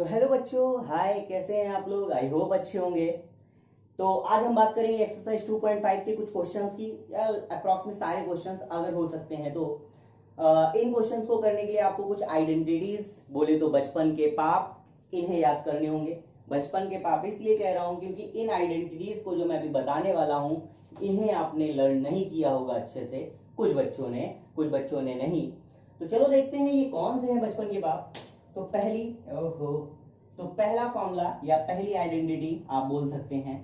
तो हेलो बच्चों, हाय, कैसे हैं आप लोग? आई होप अच्छे होंगे। तो आज हम बात करेंगे एक्सरसाइज 2.5 के कुछ क्वेश्चंस की। अप्रॉक्स में सारे क्वेश्चंस अगर हो सकते हैं तो इन क्वेश्चंस को करने के लिए आपको कुछ आइडेंटिटीज, बोले तो बचपन के पाप, इन्हें याद करने होंगे। बचपन के पाप इसलिए कह रहा हूं क्योंकि इन आइडेंटिटीज को जो मैं अभी बताने वाला हूं, इन्हें आपने लर्न नहीं किया होगा अच्छे से। कुछ बच्चों ने नहीं। तो चलो देखते हैं ये कौन से हैं बचपन के पाप। तो पहला फॉर्मूला या पहली आइडेंटिटी आप बोल सकते हैं,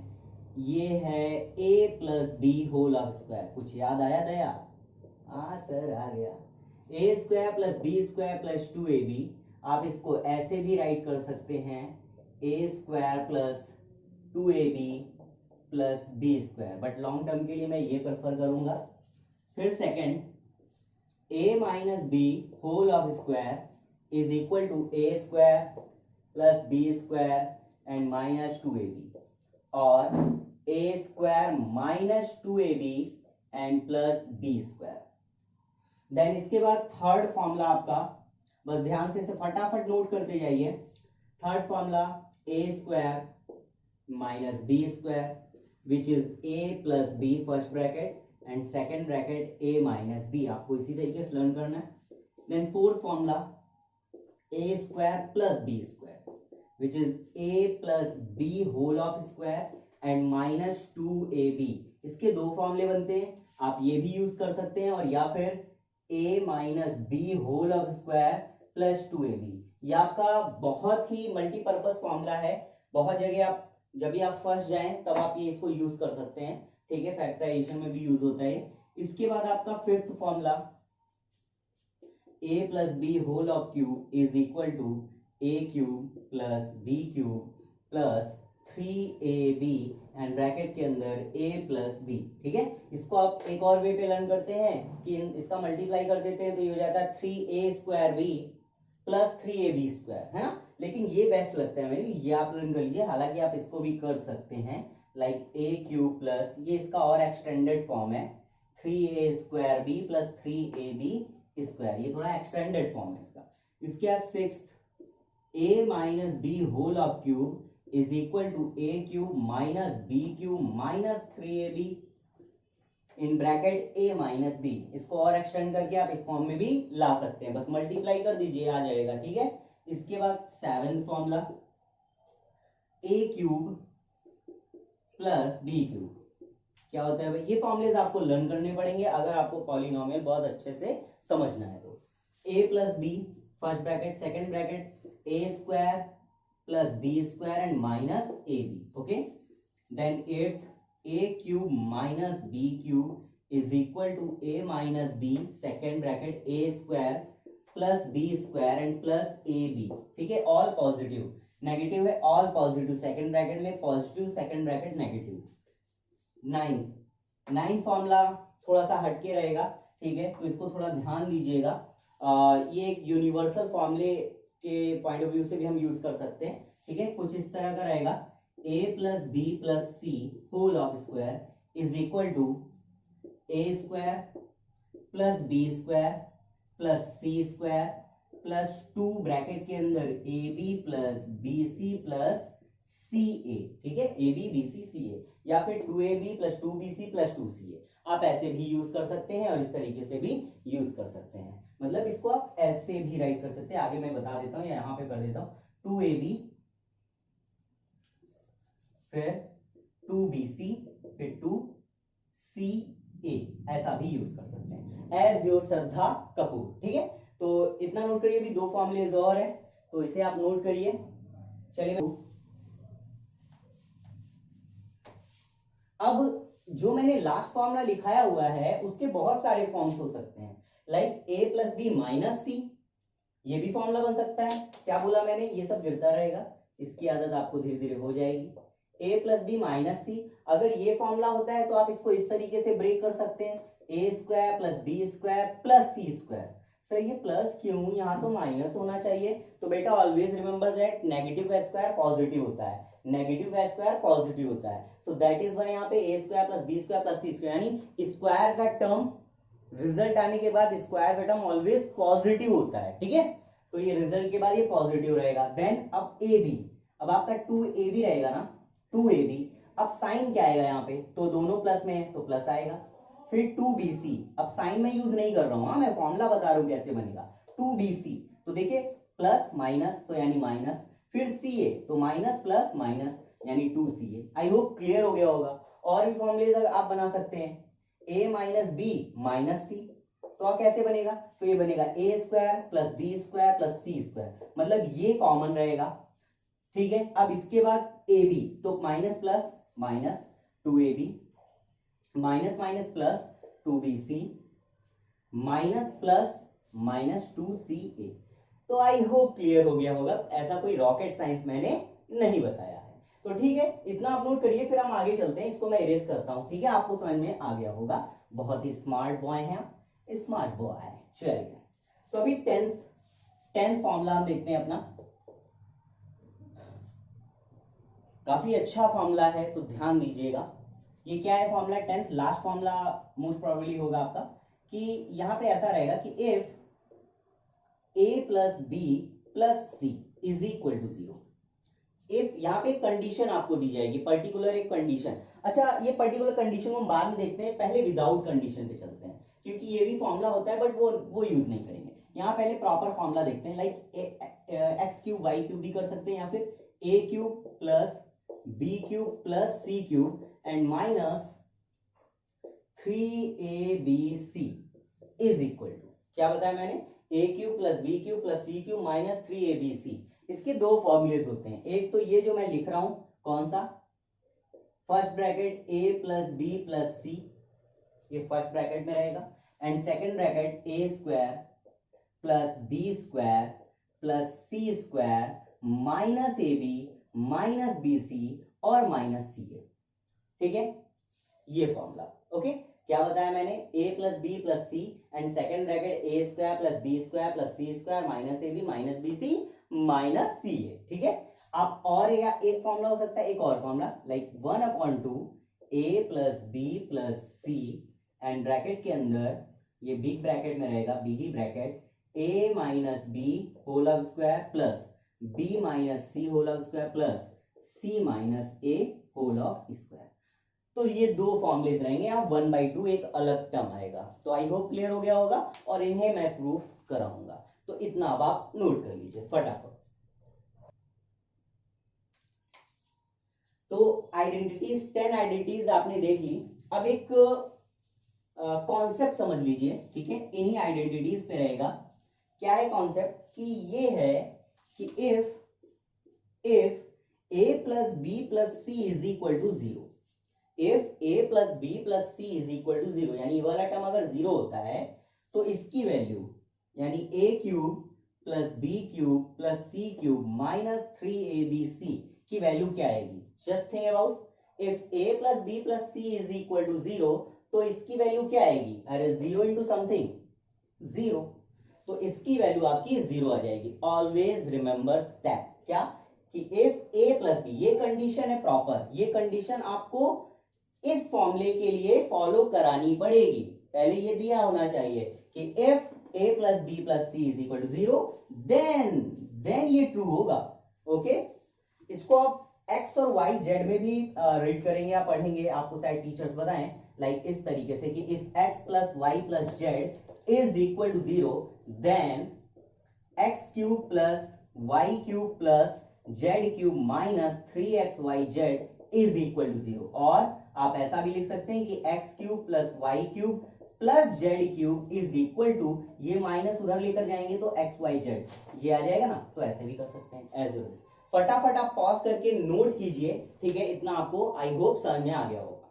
ये है a plus b whole of square. कुछ याद आया दया? हाँ सर, आ गया। A square plus b square plus 2ab। आप इसको ऐसे भी राइट कर सकते हैं, a square plus 2ab plus b square, but long term के लिए मैं ये प्रेफर करूंगा। फिर second, a minus b whole of square is equal to a square plus b square and minus 2ab, और a square minus 2ab and plus b square. Then इसके बाद third formula आपका, बस ध्यान से इसे फटाफट नोट करते जाइए। Third formula a square minus b square which is a plus b first bracket and second bracket a minus b. आपको इसी तरीके से लर्न करना है। Then fourth formula a square plus b square which is a plus b whole of square and minus 2ab। इसके दो फॉर्मूले बनते हैं, आप ये भी यूज कर सकते हैं, और या फिर a minus b whole of square plus 2ab। ये आपका बहुत ही मल्टीपर्पज फॉर्मूला है। बहुत जगह आप जब भी आप फर्स्ट जाएं तब आप ये इसको यूज कर सकते हैं, ठीक है। फैक्टराइजेशन में भी यूज होता है। इसके बाद आपका fifth formula a plus b whole of cube is equal to a cube plus b cube plus 3ab and bracket के अंदर a प्लस बी, ठीक है। इसको आप एक और वे पे लर्न करते हैं कि इसका मल्टीप्लाई कर देते हैं तो ये हो जाता है 3a square B plus 3ab square, है ना। लेकिन ये बेस्ट लगता है मेरे, ये आप लर्न कर लीजिए। हालांकि आप इसको भी कर सकते हैं, लाइक a क्यूब प्लस, ये इसका और एक्सटेंडेड फॉर्म है, 3a square B plus 3ab square. ये थोड़ा एक्सटेंडेड फॉर्म है इसका। इसके बाद sixth, a minus b whole of cube is equal to a cube minus b cube minus 3ab in bracket a minus b. इसको और extend करके आप इस फॉर्म में भी ला सकते हैं, बस मल्टीप्लाई कर दीजिए, आ जाएगा, ठीक है। इसके बाद seventh formula a cube plus b cube क्या होता है भाई? ये फॉर्मूलेज आपको लर्न करने पड़ेंगे अगर आपको पॉलिनोमियल बहुत अच्छे से समझना है तो। a plus b first bracket second bracket a square plus b square and minus ab, okay. Then eighth, a cube minus b cube is equal to a minus b second bracket a square plus b square and plus ab, ठीक है। All positive, negative है, all positive, second bracket में positive, second bracket negative. Ninth formula थोड़ा सा हटके रहेगा, ठीक है, तो इसको थोड़ा ध्यान दीजिएगा। ये एक यूनिवर्सल फॉर्मूले के पॉइंट ऑफ व्यू से भी हम यूज कर सकते हैं, ठीक है। कुछ इस तरह का रहेगा, a plus b plus c whole of square is equal to a square plus b square plus c square plus 2 bracket के अंदर a b plus b c plus c a, ठीक है, ए बी बी सी सी ए, या फिर 2ab plus 2bc plus 2ca। आप ऐसे भी use कर सकते हैं और इस तरीके से भी यूज कर सकते हैं, मतलब इसको आप ऐसे भी राइट कर सकते हैं। आगे मैं बता देता हूं, यहां पे कर देता हूं 2ab फिर 2bc फिर 2ca, ऐसा भी यूज कर सकते हैं। एज योर श्रद्धा कपूर, ठीक है। तो इतना नोट करिए, अभी दो फॉर्मूलेज और है तो इसे आप नोट करिए। चलिए, अब जो मैंने लास्ट फॉर्मूला लिखाया हुआ है उसके बहुत सारे फॉर्म्स हो सकते हैं, like a plus b minus c, ये भी फॉर्मूला बन सकता है। क्या बोला मैंने? ये सब गिरता रहेगा, इसकी आदत आपको धीरे धीरे हो जाएगी। a प्लस बी माइनस सी, अगर ये फॉर्मूला होता है तो आप इसको इस तरीके से ब्रेक कर सकते हैं, a square plus b square plus c square. Sir ये प्लस क्यों, यहाँ तो माइनस होना चाहिए। तो बेटा ऑलवेज रिमेंबर दैट नेगेटिव का स्क्वायर पॉजिटिव होता है, नेगेटिव का स्क्वायर पॉजिटिव होता है। सो दैट इज व्हाई यहाँ पे a square plus b square plus c square, यानी स्क्वायर का टर्म रिजल्ट आने के बाद स्क्वायर का टर्म ऑलवेज पॉजिटिव होता है, ठीक है। तो ये रिजल्ट के बाद ये पॉजिटिव रहेगा। देन अब ए बी, अब आपका 2ab रहेगा ना, 2ab, अब साइन क्या आएगा यहाँ पे, तो दोनों प्लस में है तो प्लस आएगा। फिर 2bc, अब साइन में यूज नहीं कर रहा हूं, मैं फॉर्मूला बता रहा हूं कैसे बनेगा। 2bc, तो देखिए प्लस माइनस तो यानी माइनस, फिर ca तो माइनस प्लस माइनस यानी 2ca। आई होप क्लियर हो गया होगा। और भी फॉर्मूले आप बना सकते हैं, a minus b minus c, तो आप कैसे बनेगा, तो ये बनेगा a square plus b square plus c square, मतलब ये कॉमन रहेगा। ठीक है, अब इसके बाद ए बी, तो minus plus minus 2ab minus minus plus 2bc minus plus minus 2ca। तो आई होप क्लियर हो गया होगा, ऐसा कोई रॉकेट साइंस मैंने नहीं बताया है। तो ठीक है, इतना आप नोट करिए, फिर हम आगे चलते हैं। इसको मैं इरेज करता हूं, ठीक है, आपको समझ में आ गया होगा। बहुत ही स्मार्ट बॉय हैं आप, स्मार्ट बॉय है। चलिए, तो अभी टेंथ फॉर्मूला हम देखते हैं अपना। काफी अच्छा फॉर्मूला है, तो ध्यान दीजिएगा। ये क्या है formula, tenth last formula most probably होगा आपका, कि यहां पे ऐसा रहेगा कि if a plus b plus c is equal to 0। If यहाँ पे कंडीशन आपको दी जाएगी, पर्टिकुलर एक कंडीशन। अच्छा, ये पर्टिकुलर कंडीशन को हम बाद में देखते हैं, पहले विदाउट कंडीशन पे चलते हैं, क्योंकि ये भी फॉर्मूला होता है बट वो यूज नहीं करेंगे। यहाँ पहले प्रॉपर फॉर्मूला देखते हैं, like x cube y cube भी कर सकते हैं, या फिर a cube plus b cube plus c cube and minus 3abc is equal to, क्या बताया मैंने, a cube plus b cube plus c cube minus 3abc। इसके दो फॉर्मूलेज होते हैं, एक तो ये जो मैं लिख रहा हूं, कौन सा, first bracket a plus b plus c, ये फर्स्ट ब्रैकेट में रहेगा, and second bracket a square plus b square plus c square minus a b minus b c और माइनस सी ए। ठीक है, ये फॉर्मूला। ओके, क्या बताया मैंने, a plus b plus c and second bracket a square plus b square plus c square minus a b minus b c minus c a. ठीक है, अब और एक फॉर्मूला हो सकता है, एक और formula, like 1/2 a plus b plus c and bracket के अंदर ये बिग ब्रैकेट में रहेगा, बिगी bracket, a minus b whole of square plus b minus c whole of square plus c minus a whole of square. तो ये दो formulas रहेंगे, यहाँ 1/2 एक अलग टर्म आएगा। तो आई होप क्लियर हो गया होगा, और इन्हें मैं प्रूफ कराऊंगा। तो इतना अब आप नोट कर लीजिए फटाफट। तो आइडेंटिटीज, 10 आइडेंटिटीज आपने देख ली। अब एक कॉन्सेप्ट समझ लीजिए, ठीक है, इन्हीं आइडेंटिटीज पे रहेगा। क्या है कॉन्सेप्ट, कि ये है कि if a plus b plus c is equal to 0, if a plus b plus c is equal to 0, यानी ये वाला टर्म अगर 0 होता है तो इसकी वैल्यू, यानी a cube plus b cube plus c cube minus 3abc की वैल्यू क्या आएगी। Just think about, if a plus b plus c is equal to 0, तो इसकी वैल्यू क्या आएगी, अरे 0 इंटू समथिंग 0, तो इसकी वैल्यू आपकी 0 आ जाएगी। ऑलवेज रिमेंबर दैट, क्या, कि इफ a प्लस बी, ये कंडीशन है प्रॉपर, ये कंडीशन आपको इस फॉर्मूले के लिए फॉलो करानी पड़ेगी। पहले ये दिया होना चाहिए कि if a plus b plus c is equal to 0, then ये ट्रू होगा। ओके, इसको आप x और y z में भी रीड करेंगे या पढ़ेंगे, आपको शायद टीचर्स बताएं, लाइक इस तरीके से कि if x plus y plus z is equal to 0, then x cube plus y cube plus z cube minus 3xyz is equal to 0। और आप ऐसा भी लिख सकते हैं कि x cube plus y cube plus z cube is equal to, ये minus उधर लेकर जाएंगे तो xyz ये आ जाएगा ना, तो ऐसे भी कर सकते हैं एज इट इज। फटाफट आप पॉज करके नोट कीजिए, ठीक है, इतना आपको आई होप समझ में आ गया होगा।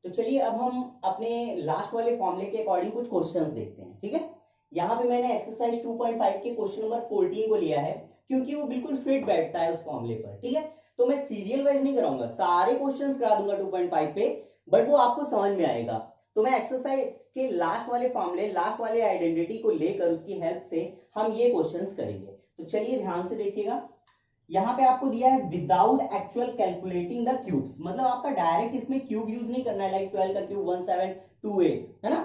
तो चलिए अब हम अपने लास्ट वाले फॉर्मूले के अकॉर्डिंग कुछ क्वेश्चंस देखते हैं। ठीक है, यहाँ पे मैंने एक्सरसाइज 2.5 के क्वेश्चन नंबर 14 को लिया है, क्योंकि वो बिल्कुल फिट बैठता है उस फॉर्मूले पर। ठीक है, तो मैं सीरियल वाइज नहीं कराऊंगा, सारे क्वेश्चंस करा दूंगा 2.5 पे, बट वो आपको समझ में आएगा। तो मैं एक्सरसाइज के लास्ट वाले फॉर्मूले, लास्ट वाले आइडेंटिटी को लेकर उसकी हेल्प से हम ये क्वेश्चंस करेंगे। तो चलिए ध्यान से देखिएगा, यहाँ पे आपको दिया है without actual calculating the cubes, मतलब आपका डायरेक्ट इसमें क्यूब यूज नहीं करना है, लाइक 12 का क्यूब 1728 है ना,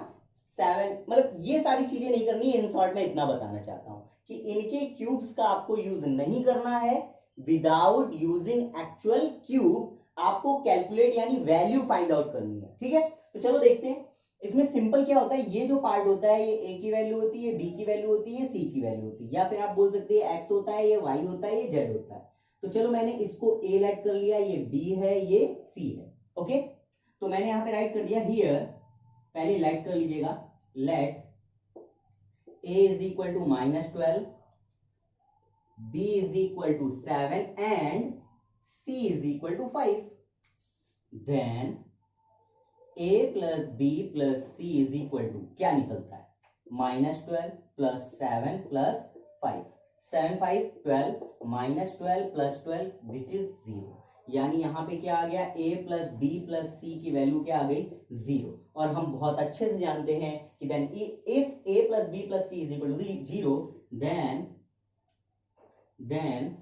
7, मतलब ये सारी चीजें नहीं करनी है। इन शॉर्ट में इतना बताना चाहता हूं कि इनके क्यूब्स का आपको यूज नहीं करना है। विदाउट यूजिंग एक्चुअल क्यूब आपको कैलकुलेट यानी वैल्यू फाइंड आउट करनी है। ठीक है, तो चलो देखते हैं। इसमें सिंपल क्या होता है, ये जो पार्ट होता है ये ए की वैल्यू होती है, बी की वैल्यू होती है, सी की वैल्यू होती है, या फिर आप बोल सकते हैं एक्स होता है, ये वाई होता है, ये जेड होता है। तो चलो मैंने इसको ए लेट कर लिया, ये बी है, ये सी है। ओके, तो मैंने यहां पे राइट कर दिया हियर, पहले लेट कर लीजिएगा, late a is equal to -12, b is equal to 7 and c is equal to 5. Then a plus b plus c is equal to क्या निकलता है, -12 plus 7 plus 5, 7 5 12, -12 plus 12 which is 0। यानी यहां पे क्या आ गया, a प्लस बी प्लस सी की value क्या आ गई, 0। और हम बहुत अच्छे से जानते हैं कि then if a plus b plus c is equal to 0, then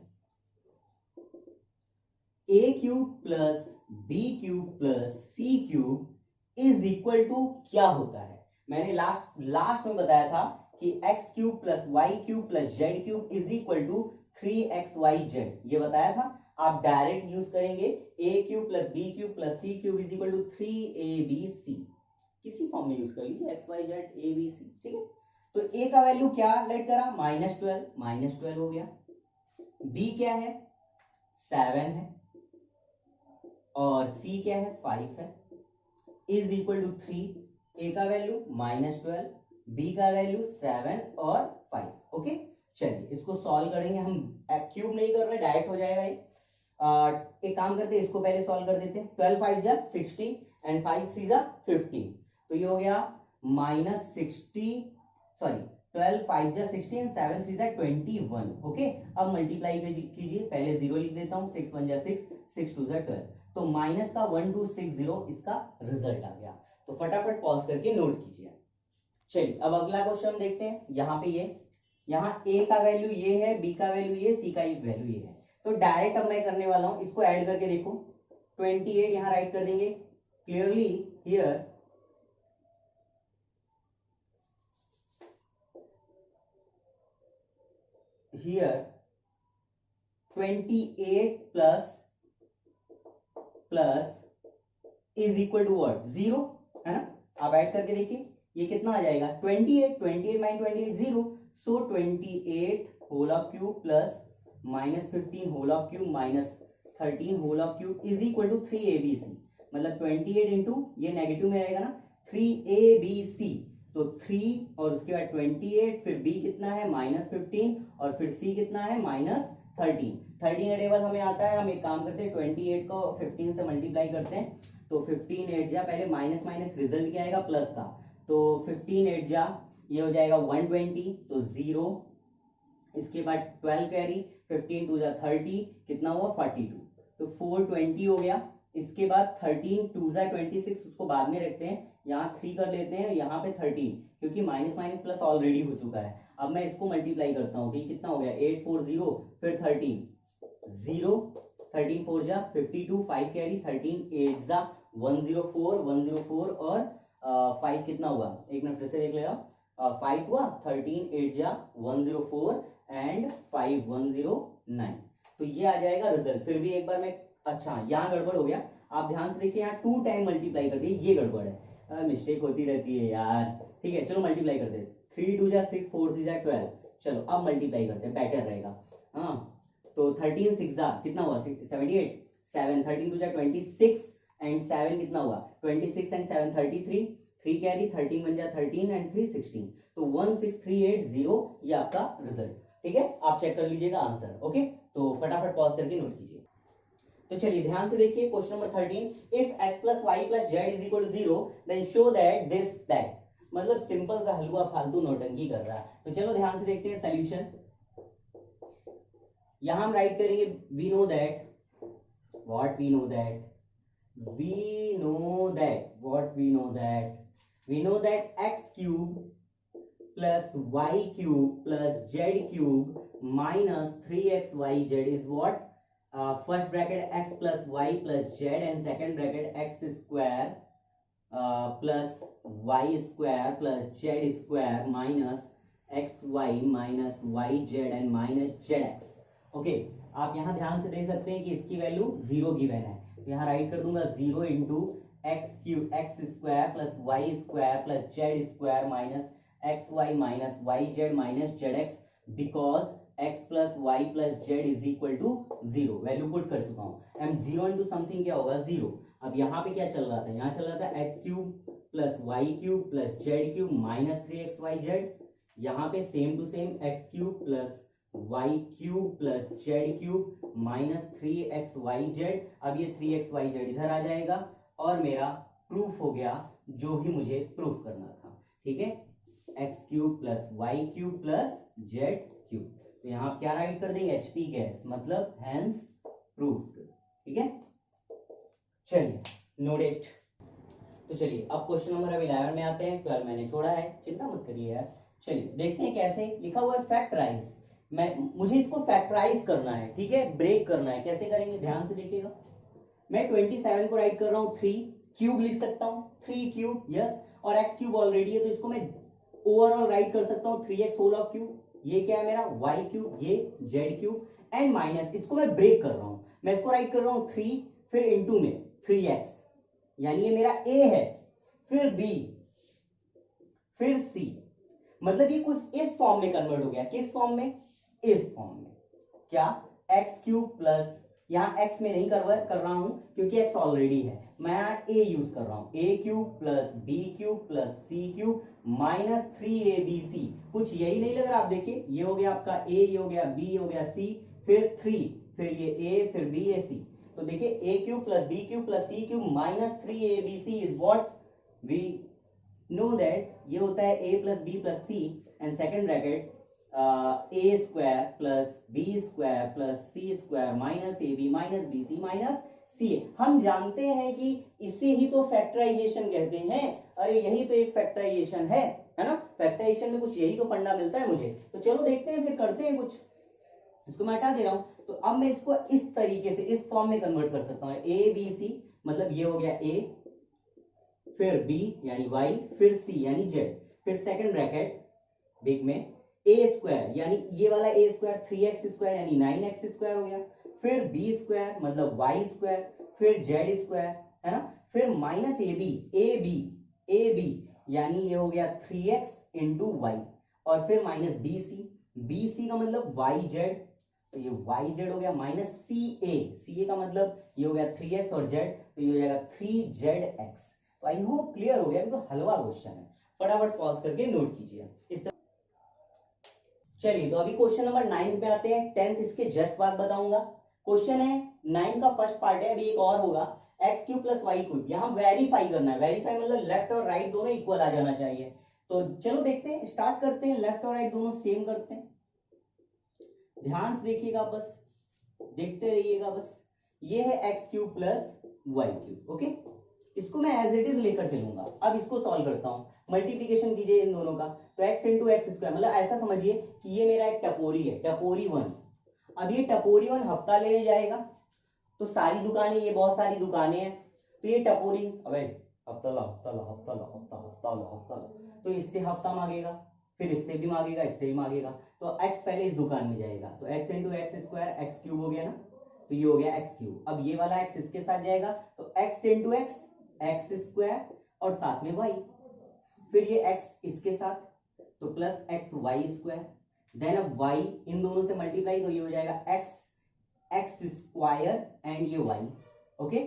a cube plus b cube plus c cube is equal to क्या होता है। मैंने लास्ट में बताया था कि x cube plus y cube plus z cube is equal to 3xyz, ये बताया था। आप डायरेक्ट यूज करेंगे a cube plus b cube plus c cube is equal to 3abc, किसी फॉर्म में यूज कर लीजिए xyz abc। ठीक है, तो a का वैल्यू क्या लेट करा, -12 हो गया, b क्या है 7 है, और c क्या है 5 है, इज इक्वल टू 3। a का वैल्यू -12, b का वैल्यू 7 और 5। ओके, चलिए इसको सॉल्व करेंगे हम, क्यूब नहीं कर रहे, डायरेक्ट हो जाएगा ये। एक काम करते हैं, इसको पहले सॉल्व कर देते हैं। 12 5 जा 60 एंड 5 3 जा 15, तो ये हो गया -60, सॉरी 12 5 जा 60 एंड 7 3 जा 21। ओके, अब मल्टीप्लाई कीजिए, पहले 0 लिख देता हूं, 6 1 जा 6, 6 2 जा 12, तो माइनस का 1260 इसका रिजल्ट आ गया। तो फटाफट पॉज करके नोट कीजिए। चलिए अब अगला क्वेश्चन देखते हैं। यहाँ पे ये, यहाँ a का वैल्यू ये है, b का वैल्यू ये, c का वैल्यू ये है। तो डायरेक्ट अब मैं करने वाला हूं, इसको ऐड करके देखो, 28 यहां राइट कर देंगे clearly here, here 28 plus is equal to what, 0, है ना। आप ऐड करके देखिए ये कितना आ जाएगा, 28 माइनस 28 0, so 28 whole of cube plus -15 whole of cube minus 13 whole of cube is equal to 3abc। मतलब 28 इंटू ये नेगेटिव में रहेगा ना, 3abc, तो 3 और उसके बाद 28, फिर b कितना है -15, और फिर c कितना है -13। 13 टेबल हमें आता है, हम एक काम करते हैं 28 को 15 से मल्टीप्लाई करते हैं, तो 15 8 जा, पहले माइनस माइनस रिजल्ट क्या आएगा प्लस का, तो 15 8 जा ये हो जाएगा 120, तो 0, इसके बाद 12 कैरी, 15 2 जा 30, कितना हुआ 42, तो 420 हो गया। इसके बाद 13 2 जा 26, उसको बाद में रखते हैं, यहाँ 3 कर लेते हैं, यहाँ पे 13, क्योंकि माइनस माइनस प्लस ऑलरेडी हो चुका है। अब मैं इसको मल्टीप्लाई करता हूँ, तो ये कितना हो गया 840, फिर 13 0, 13 4 जा 52, 5 कैरी, 13 8 जा 104 और 5 कितना हुआ, एक मिनट फिर से देख लेगा, 5 हुआ, 13 8 जा 104 एंड 5 109, तो ये आ जाएगा रिजल्ट। फिर भी एक बार मैं, अच्छा यहाँ गड़बड़ हो गया, आप ध्यान से देखिए, यहाँ 2 टाइम मल्टीप्लाई कर दिए, ये गड़बड़ है, मिस्टेक होती रहती है यार। ठीक है, चलो मल्टीप्लाई करते हैं, 3 2 जा 6, 4 3 जा 12, चलो अब मल्टीप्लाई करते हैं, बेटर रहेगा। हाँ, तो 13 6 जा कितना हुआ 78, 7 13 2 जा 26 एंड 7 कितना हुआ 26 एंड 7 33, 3 कैरी, 13 1 जा 13 एंड 3 16, तो 16380 ये आपका रिजल्ट। ठीक है, आप चेक कर लीजिएगा आंसर। ओके, तो फटाफट पॉज करके नोट कीजिए। तो चलिए ध्यान से देखिए question number 13, if x plus y plus z is equal to 0 then show that this that, मतलब सिंपल सा हलवा फालतू नौटंकी कर रहा है। तो चलो ध्यान से देखते हैं सॉल्यूशन। यहां हम राइट करेंगे, we know that, what we know that, we know that what we know that x cube plus y cube plus z cube minus 3xyz is what, first bracket x plus y plus z and second bracket x square plus y square plus z square minus x y minus y z and minus z x. Okay, आप यहाँ ध्यान से देख सकते हैं कि इसकी value 0 given है, तो यहाँ राइट कर दूंगा 0 into x square plus y square plus z square minus x y minus y z minus z x, because x plus y plus z is equal to 0। Value put कर चुका हूं। M 0 into something क्या होगा 0। अब यहाँ पे क्या चल रहा था, यहाँ चल रहा था x cube plus y cube plus z cube minus 3xyz। यहाँ पे same to same x cube plus y cube plus z cube minus 3xyz। अब ये 3xyz इधर आ जाएगा और मेरा प्रूफ हो गया जो भी मुझे प्रूफ करना था। ठीक है, x cube plus y cube plus z cube. तो यहाँ आप क्या राइट कर देंगे, एचपी गैस, मतलब हैंस प्रूफ्ड। ठीक है, चलिए नोटेड। तो चलिए अब क्वेश्चन नंबर 11 में आते हैं। 12 मैंने छोड़ा है, चिंता मत करिए यार। चलिए देखते हैं कैसे लिखा हुआ है, फैक्टराइज। मुझे इसको फैक्टराइज करना है, ठीक है, ब्रेक करना है। कैसे करेंगे, ध्यान से देखिएगा। मैं 27 को राइट कर रहा हूँ 3 क्यूब लिख सकता हूँ, 3 क्यूब, यस, और एक्स क्यूब ऑलरेडी है तो इसको मैं ओवरऑल राइट कर सकता हूँ 3x होल ऑफ क्यूब। ये क्या है मेरा y क्यूब, ये z क्यूब एंड माइनस, इसको मैं ब्रेक कर रहा हूं, मैं इसको राइट कर रहा हूं 3, फिर इनटू में 3x, यानी ये मेरा a है, फिर b, फिर c, मतलब ये कुछ इस फॉर्म में कन्वर्ट हो गया। किस फॉर्म में, इस फॉर्म में। क्या, x क्यूब प्लस, यहां x में नहीं कर रहा हूं क्योंकि x ऑलरेडी है, मैं यहां a यूज कर रहा हूं, a cube plus b cube plus c cube minus 3abc। कुछ यही नहीं लग रहा, आप देखिए, ये हो गया आपका a, ये हो गया b, ये हो गया c, फिर 3, फिर ये a, फिर b, a, c। तो देखिए a cube plus b cube plus c cube minus 3abc is what we know that, ये होता है a plus b plus c and second bracket a square plus b square plus c square minus ab minus bc minus c. हम जानते हैं कि इसे ही तो factorisation कहते हैं। अरे यही तो एक फैक्टराइजेशन है ना, फैक्टराइजेशन में कुछ यही तो फंडा मिलता है मुझे। तो चलो देखते हैं, फिर करते हैं कुछ। इसको मैं हटा दे रहा हूं, तो अब मैं इसको इस तरीके से इस फॉर्म में कन्वर्ट कर सकता हूं, ए बी सी, मतलब ये हो गया a, फिर b यानी y, फिर c यानी z, फिर सेकंड ब्रैकेट बिग में a स्क्वायर, यानी ये वाला a स्क्वायर 3x स्क्वायर यानी 9x स्क्वायर हो गया, फिर b स्क्वायर मतलब y स्क्वायर, फिर z स्क्वायर, है ना, फिर माइनस a b यानी ये हो गया 3x इंटू वाई, और फिर माइनस b c का मतलब yz, तो ये yz हो गया, माइनस ca का मतलब ये हो गया 3x और z, तो ये हो जाएगा 3zx। तो आई होप क्लियर हो गया, तो हलवा क्वेश्चन है, फटाफट पॉज करके नोट कीजिए इस। चलिए तो अभी क्वेश्चन नंबर 9 पे आते हैं, 10th इसके जस्ट बाद बताऊंगा। क्वेश्चन है 9 का फर्स्ट पार्ट है, अभी एक और होगा, x cube plus y cube. यहाँ वेरीफाई करना है, वेरीफाई मतलब लेफ्ट और राइट दोनों इक्वल आ जाना चाहिए। तो चलो देखते हैं, स्टार्ट करते हैं, लेफ्ट और राइट दोनों सेम करते हैं। ध्यान से देखिएगा, बस देखते रहिएगा बस। ये है x cube plus y cube, okay, इसको मैं एज इट इज लेकर चलूंगा। अब इसको सॉल्व करता हूं, मल्टीप्लीकेशन कीजिए इन दोनों का, तो x इंटू एक्स स्क्वायर, मतलब ऐसा समझिए कि ये मेरा एक टपोरी है, टपोरी 1। अब ये टपोरी 1 हफ्ता ले जाएगा, तो सारी दुकानें, ये बहुत सारी दुकानें हैं, तो ये टपोरी, अबे हफ्ता ला हफ्ता ला हफ्ता ला हफ्ता हफ्ता ला हफ्ता ला, तो इससे हफ्ता मांगेगा, फिर इससे भी मांगेगा, इससे भी मांगेगा, तो x पहले इस दुकान में जाएगा, तो x into x square, x cube हो गया ना, तो ये हो गया एक्स क्यूब। अब ये वाला x इसके साथ जाएगा, तो x into x, x square और साथ में y, फिर ये x इसके साथ, तो plus x y square, then अब y इन दोनों से मल्टीप्लाई, तो ये हो जाएगा एक्स स्क्वायर एंड ये y, ओके।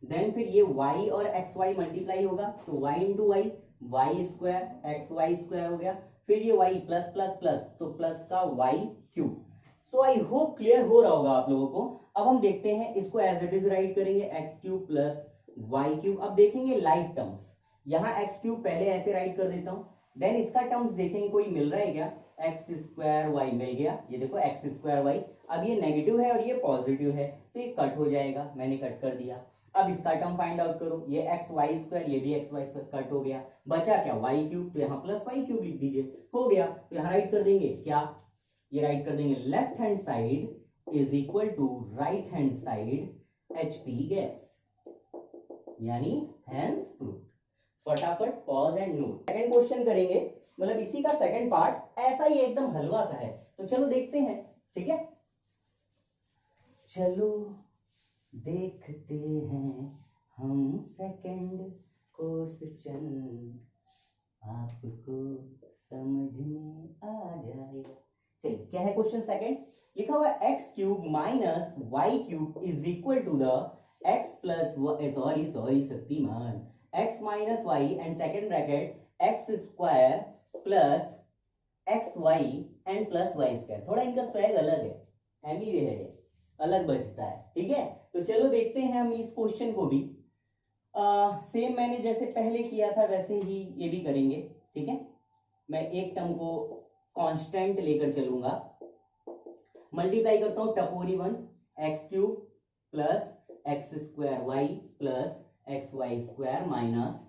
देन फिर ये y और एक्स वाई मल्टीप्लाई होगा, तो y into y square x y square हो गया, फिर ये y प्लस प्लस प्लस, तो प्लस का y cube. So I hope clear हो रहा होगा आप लोगों को। अब हम देखते हैं, इसको एज इट इज राइट करेंगे, x cube plus y cube. अब देखेंगे लाइफ टर्म्स, यहाँ एक्स क्यूब पहले ऐसे राइट कर देता हूं, देन इसका टर्म्स देखेंगे कोई मिल रहा है क्या, एक्स स्क्वायर वाई मिल गया, ये देखो एक्स स्क्वायर वाई। अब ये नेगेटिव है और ये पॉजिटिव है, तो ये कट हो जाएगा, मैंने कट कर दिया। अब इसका टर्म फाइंड आउट करो, ये एक्स वाई स्क्वायर, ये भी एक्स वाई स्क्वायर, कट हो गया, बचा क्या, वाई क्यूब, तो यहाँ प्लस वाई क्यूब लिख दीजिए, हो गया। तो यहाँ राइट कर देंगे क्या, ये राइट कर देंगे, left hand side is equal to right hand side HP gas, यानी हैंस प्रूफ। फटाफट pause and note. Second question करेंगे, मतलब इसी का सेकंड पार्ट ऐसा ही एकदम हलवा सा है, तो चलो देखते हैं। ठीक है, चलो देखते हैं हम सेकंड क्वेश्चन, आपको समझ में आ जाएगा। चलिए, क्या है क्वेश्चन सेकंड? लिखा हुआ x cube minus y cube is equal to the x plus sorry Shaktimaan, x minus y and second bracket x square plus x y and plus y square. थोड़ा इनका स्वैग अलग है, एमी वे है, अलग बजता है। ठीक है, तो चलो देखते हैं हम इस क्वेश्चन को भी। सेम मैंने जैसे पहले किया था वैसे ही ये भी करेंगे। ठीक है, मैं एक टर्म को कांस्टेंट लेकर चलूंगा, मल्टीप्लाई करता हूं टपोरी 1 x cube plus x square y plus x y square minus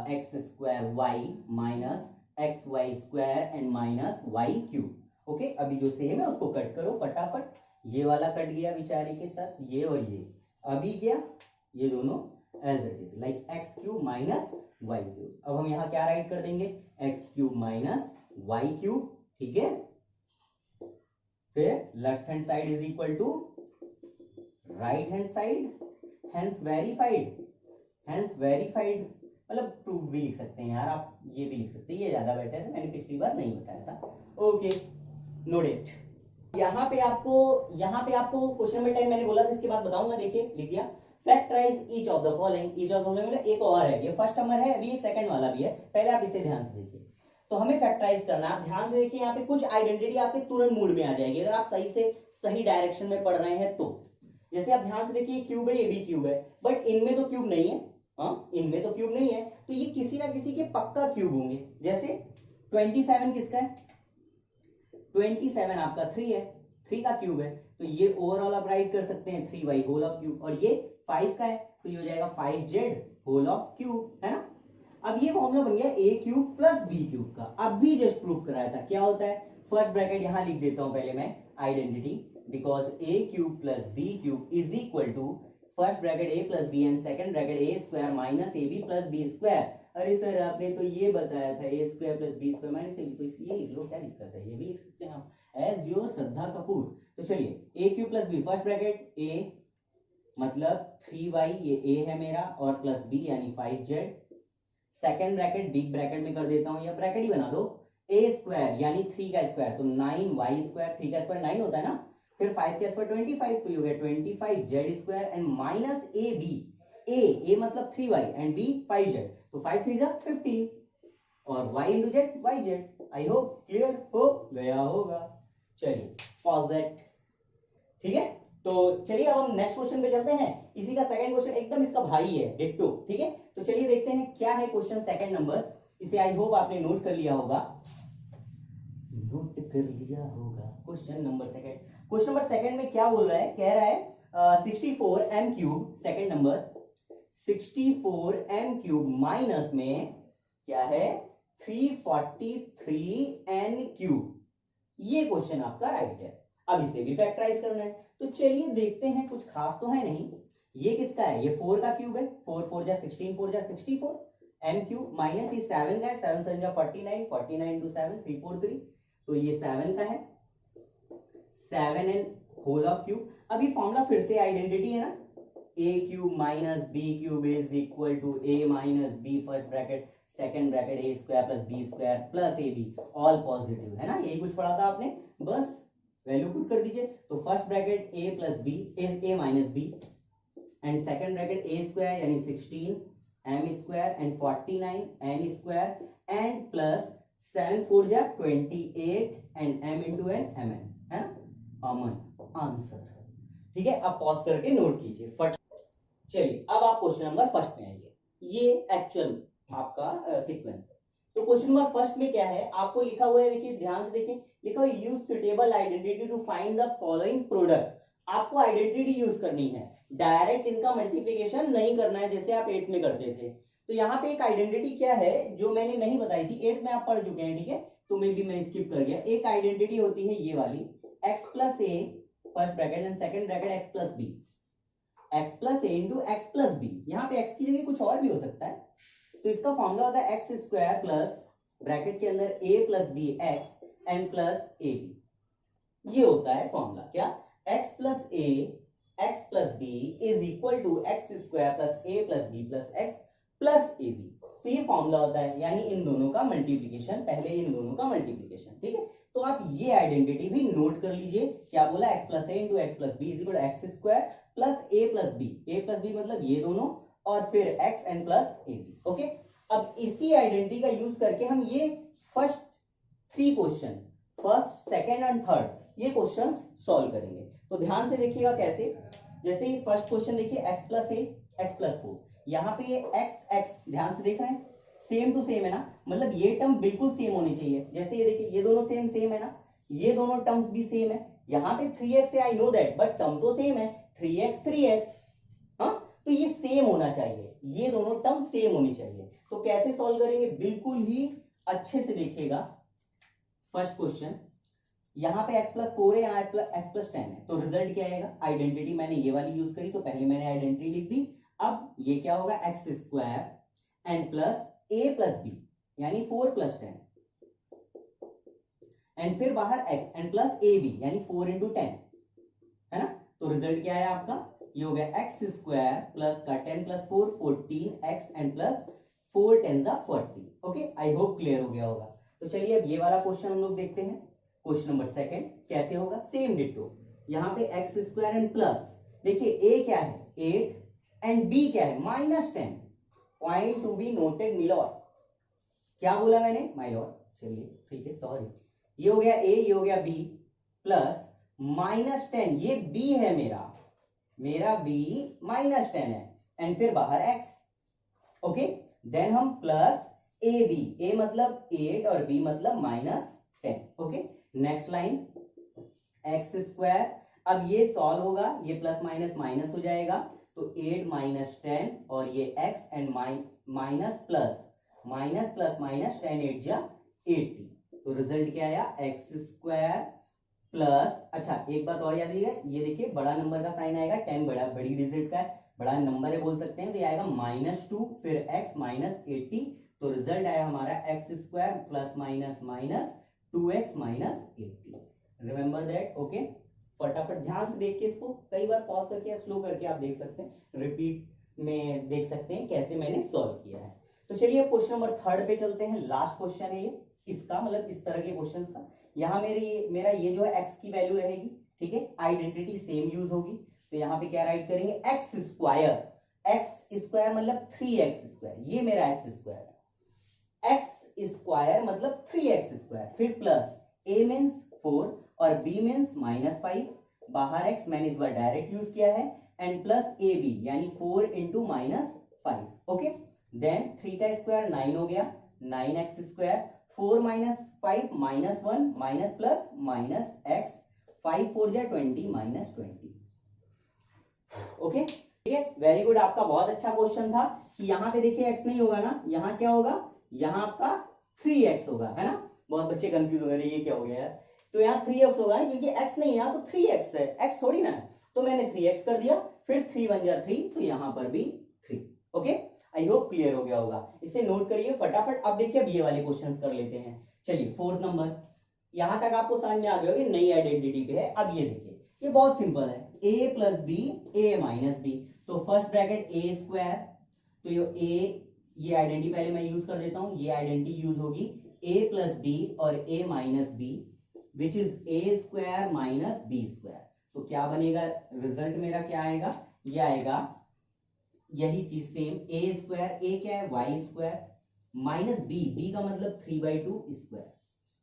x square y minus x y square and minus y cube. Okay, अभी जो सेम है उसको कट करो फटाफट। ये वाला कट गया बेचारे के साथ, ये और ये। अभी क्या, ये दोनों as it is like x cube minus y cube. अब हम यहाँ क्या राइट कर देंगे, x cube minus y cube. ठीक है, फिर left hand side is equal to right hand side, hence verified, मतलब प्रूफ भी लिख सकते हैं यार आप, ये भी लिख सकते हैं, ये ज्यादा बेटर है, मैंने पिछली बार नहीं बताया था। Okay, note it. यहाँ पे आपको क्वेश्चन नंबर 10 मैंने बोला था, इसके बाद बताऊंगा। देखिए, लिख दिया factorise each of the following. Each of the following मतलब एक और है, ये फर्स्ट नंबर है, अभी एक सेकंड वाला भी है, पहले आप इसे ध्यान से देखिए। तो हमें फैक्टराइज करना है, आप ध्यान से देखिए, यहाँ पे कुछ आइडेंटिटी आपके तुरंत मूड में आ जाएगी अगर आप सही डायरेक्शन में पढ़ रहे हैं तो। जैसे आप ध्यान से देखिए, क्यूब है, ये भी क्यूब है, बट इनमें तो क्यूब नहीं है। हाँ, इनमें तो क्यूब नहीं है, तो ये किसी ना किसी के पक्का क्यूब होंगे। जैसे 27 किसका है, 27 आपका 3 है, 3 का क्यूब है, तो ये ओवरऑल आप राइट कर सकते हैं 3y होल ऑफ क्यूब। और ये 5 का है, तो ये हो जाएगा 5z होल ऑफ क्यूब, है ना। अब ये फॉर्मूला बन गया a cube plus b cube का। अब भी जस्ट प्रूफ कराया था, क्या होता है, फर्स्ट ब्रैकेट यहां लिख देता हूं पहले मैं, identity, because a cube plus b cube is equal to first bracket a plus b and second bracket a square minus ab plus b square. अरे सर आपने तो ये बताया था a square plus b square minus ab, तो इसलिए लिख लो, क्या दिक्कत है, ये भी लिख सकते हैं हम एज योर श्रद्धा कपूर। तो चलिए, a cube plus b, first bracket a मतलब 3y, ये a है मेरा, और प्लस b यानी 5z। Second bracket big bracket में कर देता हूं, या ब्रैकेट ही बना दो, a स्क्वायर यानी 3 का स्क्वायर तो 9y स्क्वायर, 3 का स्क्वायर 9 होता है ना, फिर 5 का स्क्वायर 25, तो ये हो गया 25z square and minus ab, a मतलब 3y एंड b 5z, तो 5 3 जा 15 और y इंटू z yz। आई होप क्लियर हो गया होगा। चलिए पॉज दैट। ठीक है, तो चलिए अब हम नेक्स्ट क्वेश्चन पे चलते हैं। इसी का सेकंड क्वेश्चन एकदम इसका भाई है, डिट्टो। ठीक है, तो चलिए देखते हैं क्या है क्वेश्चन सेकंड नंबर। इसे आई होप आपने नोट कर लिया होगा, question number second. Question number second में क्या बोल रहा है, कह रहा है 64m cube, second number 64m cube minus में क्या है 343n क्यूब। ये क्वेश्चन आपका राइट है। अब इसे भी फैक्टराइज करना है, तो चलिए देखते हैं, कुछ खास तो है नहीं। ये किसका है, ये 4 का क्यूब है, 4 4 जा 16, 4 जा 64 m क्यूब माइनस ये 7 का है, 7 7 जा 49, 49 इंटू 7 343, तो ये 7 का है, 7n होल ऑफ क्यूब। अभी फॉर्मूला फिर से आइडेंटिटी है ना, a cube minus b cube is equal to a minus b first bracket second bracket a square plus b square plus ab, all positive, है ना, यही कुछ पढ़ा था आपने, बस वैल्यू पुट कर दीजिए। तो first bracket a plus b is a minus b and second bracket a square यानी 16 m square and 49 n square and plus 7 4 जा 28 and m into n mn, है ना, कॉमन आंसर। ठीक है, अब पॉज करके नोट कीजिए फट। चलिए अब आप क्वेश्चन नंबर फर्स्ट में आइए, ये एक्चुअल आपका सीक्वेंस है। तो क्वेश्चन नंबर फर्स्ट में क्या है, आपको लिखा हुआ है, देखिए ध्यान से देखिए, लिखा हुआ है use suitable identity to find the following product. आपको आइडेंटिटी यूज करनी है, डायरेक्ट इनका मल्टीप्लिकेशन नहीं करना है जैसे आप 8 में करते थे। तो यहाँ पे एक आइडेंटिटी क्या है जो मैंने नहीं बताई थी, 8 में आप पढ़ चुके हैं, ठीक है, तो मे भी मैं स्किप कर गया। एक आइडेंटिटी होती है ये वाली, x plus a first bracket and second bracket x plus b, x plus a into x plus b. यहाँ पे x की जगह कुछ और भी हो सकता है, तो इसका फॉर्मूला होता है एक्स स्क्वायर प्लस ब्रैकेट के अंदर a plus b x n plus a b. ये होता है फॉर्मूला क्या, x plus a x plus b is equal to x square plus a plus b plus x plus a b. तो ये formula होता है, यानी इन दोनों का मल्टीप्लीकेशन, पहले इन दोनों का मल्टीप्लीकेशन। ठीक है, तो आप ये आइडेंटिटी भी नोट कर लीजिए। क्या बोला, x plus a into x plus b is equal to x square plus a plus b मतलब ये दोनों, और फिर x n plus a b. Okay, अब इसी आइडेंटिटी का यूज करके हम ये first 3 question, first second and third, ये क्वेश्चन सॉल्व करेंगे। तो ध्यान से देखिएगा कैसे। जैसे ही फर्स्ट क्वेश्चन देखिए, x plus a x plus 4, यहाँ पे ये एक्स ध्यान से देख रहे हैं, सेम टू सेम है ना, मतलब ये टर्म बिल्कुल सेम होनी चाहिए। जैसे ये देखिए, ये दोनों सेम है ना, ये दोनों टर्म्स भी सेम है। यहाँ पे 3x है, I know that, but term तो सेम है, 3x। हाँ, तो ये सेम होना चाहिए, ये दोनों टर्म सेम होनी चाहिए। तो कैसे सॉल्व करेंगे, बिल्कुल ही अच्छे से देखिएगा। फर्स्ट क्वेश्चन, यहाँ पे x प्लस 4 है, यहाँ x प्लस 10 है, तो रिजल्ट क्या आएगा, आइडेंटिटी मैंने ये वाली यूज करी, तो पहले मैंने आइडेंटिटी लिख दी। अब ये क्या होगा, x square and plus a plus b यानी 4 प्लस 10, एंड फिर बाहर x and plus a b यानी 4 इंटू 10 है ना। तो रिजल्ट क्या है आपका, ये हो गया एक्स स्क्वायर प्लस का 10 प्लस 4 14 एक्स एंड प्लस 4 10 जा 40। ओके, आई होप क्लियर हो गया होगा। तो चलिए अब ये वाला क्वेश्चन हम लोग देखते हैं। क्वेश्चन नंबर सेकंड कैसे होगा, सेम डिटो। यहाँ पे एक्स स्क्वायर एंड प्लस, देखिए a क्या है 8 एंड b क्या है -10। Point to be noted milord. क्या बोला मैंने, माय लॉर्ड, चलिए ठीक है, सॉरी। ये हो गया a, ये हो गया b प्लस -10, ये b है मेरा b -10 है, एंड फिर बाहर x। ओके, देन हम प्लस ए बी, a मतलब 8 और b मतलब -10। Okay, next line x square, अब ये सॉल्व होगा, ये प्लस माइनस माइनस हो जाएगा, तो 8 माइनस 10 और ये x and minus plus minus 10 8 जा 80। तो रिजल्ट क्या आया, एक्स स्क्वायर प्लस, अच्छा एक बात और याद रखिएगा, ये देखिए बड़ा नंबर का साइन आएगा, 10 बड़ी डिजिट का है, बड़ा नंबर है बोल सकते हैं, तो ये आएगा -2 फिर x माइनस 80। तो रिजल्ट आया हमारा x square plus minus 2x minus 80। Remember that. Okay, फटाफट ध्यान से देख के इसको कई बार पॉज करके या स्लो करके आप देख सकते हैं, रिपीट में देख सकते हैं कैसे मैंने सॉल्व किया है। तो चलिए क्वेश्चन नंबर थर्ड पे चलते हैं। लास्ट क्वेश्चन है ये इसका, मतलब इस तरह के क्वेश्चंस का। यहाँ मेरा ये जो है x की वैल्यू रहेगी, ठीक है, आइडेंटिटी सेम यूज होगी। तो यहाँ पे क्या राइट करेंगे, एक्स स्क्वायर मतलब 3x स्क्वायर, ये मेरा एक्स स्क्वायर है, एक्स स्क्वायर मतलब 3x स्क्वायर, फिर प्लस a मीन्स 4 और b मीन्स -5, बाहर x मैंने इस बार डायरेक्ट यूज किया है, एंड प्लस ए बी यानी 4 इंटू -5। ओके, देन 3 का स्क्वायर 9 हो गया, 9x square, 4 minus 5 -1 minus plus minus x, 5 4 जा 20 -20। ओके, ठीक है, वेरी गुड, आपका बहुत अच्छा क्वेश्चन था। कि यहाँ पे देखिए x नहीं होगा ना, यहाँ क्या होगा, यहाँ आपका 3x होगा, है ना। बहुत बच्चे कंफ्यूज हो गए, ये क्या हो गया यार, तो यहाँ 3x होगा क्योंकि x नहीं है यहाँ, तो 3x है, x थोड़ी ना है, तो मैंने 3x कर दिया, फिर 3 1 जा 3, तो यहाँ पर भी 3। ओके, आई होप क्लियर हो गया होगा, इसे नोट करिए फटाफट। अब देखिए अब ये वाले क्वेश्चंस कर लेते हैं। चलिए फोर्थ नंबर, यहां तक आपको समझ में आ गया होगा, नई आइडेंटिटी पे है। अब ये देखिए, ये बहुत सिंपल है, a plus b a minus b, तो फर्स्ट ब्रैकेट a स्क्वायर, तो ये आइडेंटिटी पहले मैं यूज कर देता हूं, ये आइडेंटिटी यूज होगी a प्लस बी और a minus b which is a square minus b square. तो क्या बनेगा, रिजल्ट मेरा क्या आएगा, ये आएगा यही चीज सेम, a स्क्वायर, a क्या है y स्क्वायर माइनस b का मतलब 3/2 स्क्वायर।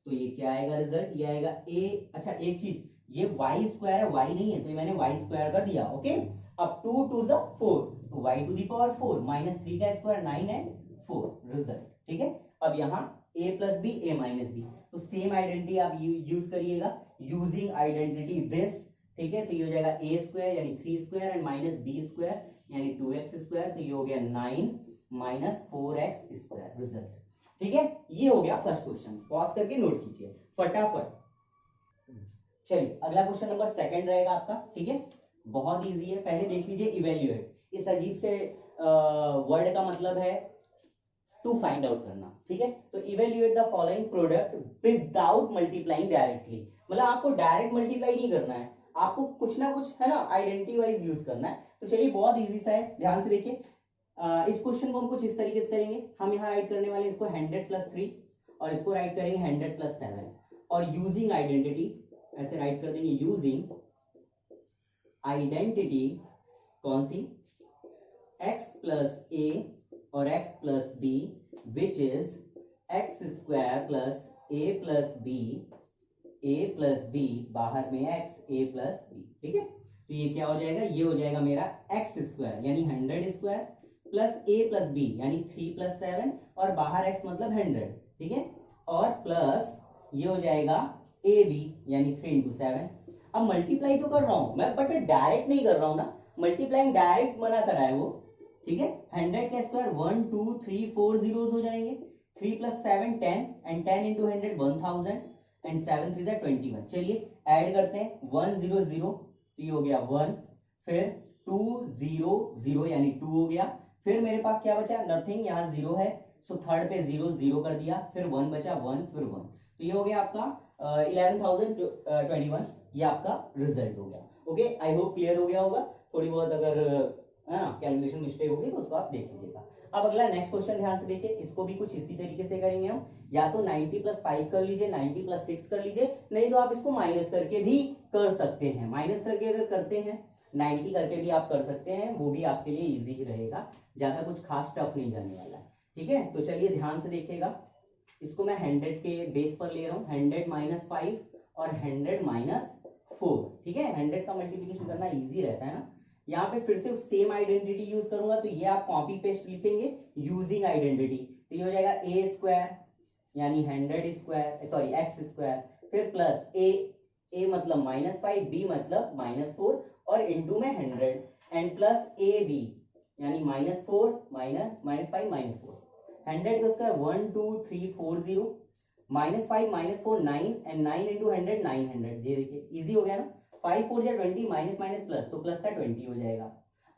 तो ये क्या आएगा रिजल्ट, ये आएगा a, अच्छा एक चीज, ये y स्क्वायर है, y नहीं है, तो मैंने y स्क्वायर कर दिया। ओके, अब 2 2 जा 4, तो y to the power 4 minus 3 का स्क्वायर 9 है 4, रिजल्ट। ठीक है, अब यहाँ a plus b a minus b, तो सेम आइडेंटिटी आप यूज करिएगा, यूजिंग आइडेंटिटी दिस। ठीक है, तो ये हो जाएगा a स्क्वायर यानी 3 square and minus b square यानी 2x स्क्वायर, तो ये हो गया 9 माइनस 4x स्क्वायर, रिजल्ट। ठीक है, ये हो गया फर्स्ट क्वेश्चन, पॉज करके नोट कीजिए फटाफट। चलिए अगला क्वेश्चन नंबर सेकंड रहेगा आपका। ठीक है, बहुत इजी है, पहले देख लीजिए इवेल्युएट। इस अजीब से वर्ड का मतलब है टू फाइंड आउट करना, ठीक है। तो evaluate the following product without multiplying directly, मतलब आपको डायरेक्ट मल्टीप्लाई नहीं करना है, आपको कुछ ना कुछ है ना आइडेंटिटी वाइज यूज करना है। तो चलिए बहुत इजी सा है, ध्यान से देखिए। इस क्वेश्चन को हम कुछ इस तरीके से करेंगे, हम यहाँ राइट करने वाले इसको 100 + 3 और इसको राइट करेंगे 100 + 7 और यूजिंग आइडेंटिटी ऐसे राइट कर देंगे, यूजिंग आइडेंटिटी कौन सी, x + a और x + b which is x² + a + b बाहर में x a + b, ठीक है। तो ये क्या हो जाएगा, ये हो जाएगा मेरा x² यानी 100² प्लस a + b यानी 3 + 7 और बाहर x मतलब 100, ठीक है, और प्लस ये हो जाएगा ab यानी 3 × 7। अब मल्टीप्लाई तो कर रहा हूं मैं बट डायरेक्ट नहीं कर रहा हूं ना, मल्टीप्लाइंग डायरेक्ट मना करा है वो, ठीक है। 100 का स्क्वायर 1 2 3 4 zeros हो जाएंगे, 3 + 7 10 एंड 10 × 100 1000 एंड 7 3 21। चलिए ऐड करते हैं, 1 0 0 तो ये हो गया 1, फिर 2 0 0 यानी 2 हो गया, फिर मेरे पास क्या बचा, नथिंग, यहाँ 0 है, सो थर्ड पे 0 0 कर दिया, फिर 1 बचा 1 फिर 1, तो ये हो गया आपका 11,021, ये आपका रिजल्ट हो गया। ओके, आई होप क्लियर हो गया होगा। थोड़ी बहुत अगर है ना कैलकुलेशन मिस्टेक होगी तो उसको आप देख लीजिएगा। अब अगला नेक्स्ट क्वेश्चन ध्यान से देखिए, इसको भी कुछ इसी तरीके से करेंगे हम, या तो 90 + 5 कर लीजिए, 90 + 6 कर लीजिए, नहीं तो आप इसको माइनस करके भी कर सकते हैं। माइनस करके अगर करते हैं 90 करके भी आप कर सकते हैं, वो भी आपके लिए इजी ही रहेगा, ज्यादा कुछ खास टफ नहीं जाने वाला है, ठीक है। तो चलिए ध्यान से देखिएगा, इसको मैं 100 के बेस पर ले रहा हूँ, 100 - 5 और 100 - 4, ठीक है। 100 का मल्टीप्लिकेशन करना इजी रहता है ना। यहाँ पे फिर से सेम आइडेंटिटी यूज करूंगा, तो ये आप कॉपी पेस्ट लिखेंगे यूजिंग आइडेंटिटी, तो ये हो जाएगा a² यानी 100² सॉरी x², फिर प्लस a मतलब -5, b मतलब -4 और इनटू में 100 एंड प्लस ab यानी -4 -5 -4, 100 का स्क्वायर 1 2 3 4 0, -5 -4 9 एंड 9 × 100 900, ये देखिए इजी हो गया ना। 5 4 जा 20 माइनस माइनस प्लस, तो प्लस का 20 हो जाएगा।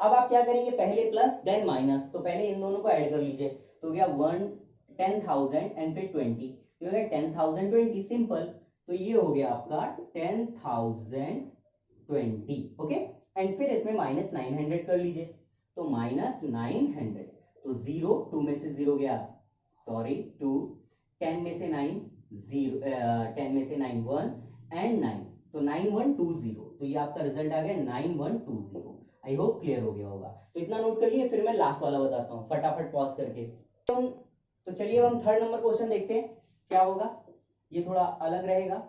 अब आप क्या करेंगे, पहले प्लस देन माइनस, तो पहले इन दोनों को ऐड कर लीजिए, तो गया 10,000 एंड फिर 20, तो हो गया 10,020 सिंपल, तो ये हो गया आपका 10,020, ओके। एंड फिर इसमें -900 कर लीजिए, तो -900, तो 0 2 में से 0 गया, सॉरी 2, 10 में से 9 0, 10 में से 9 1 एंड 9, तो 9120, तो ये आपका रिजल्ट आ गया 9120। आई होप क्लियर हो गया होगा। तो इतना नोट कर लिए, फिर मैं लास्ट वाला बताता हूँ फटाफट पॉज करके। तो चलिए अब हम थर्ड नंबर क्वेश्चन देखते हैं क्या होगा, ये थोड़ा अलग रहेगा,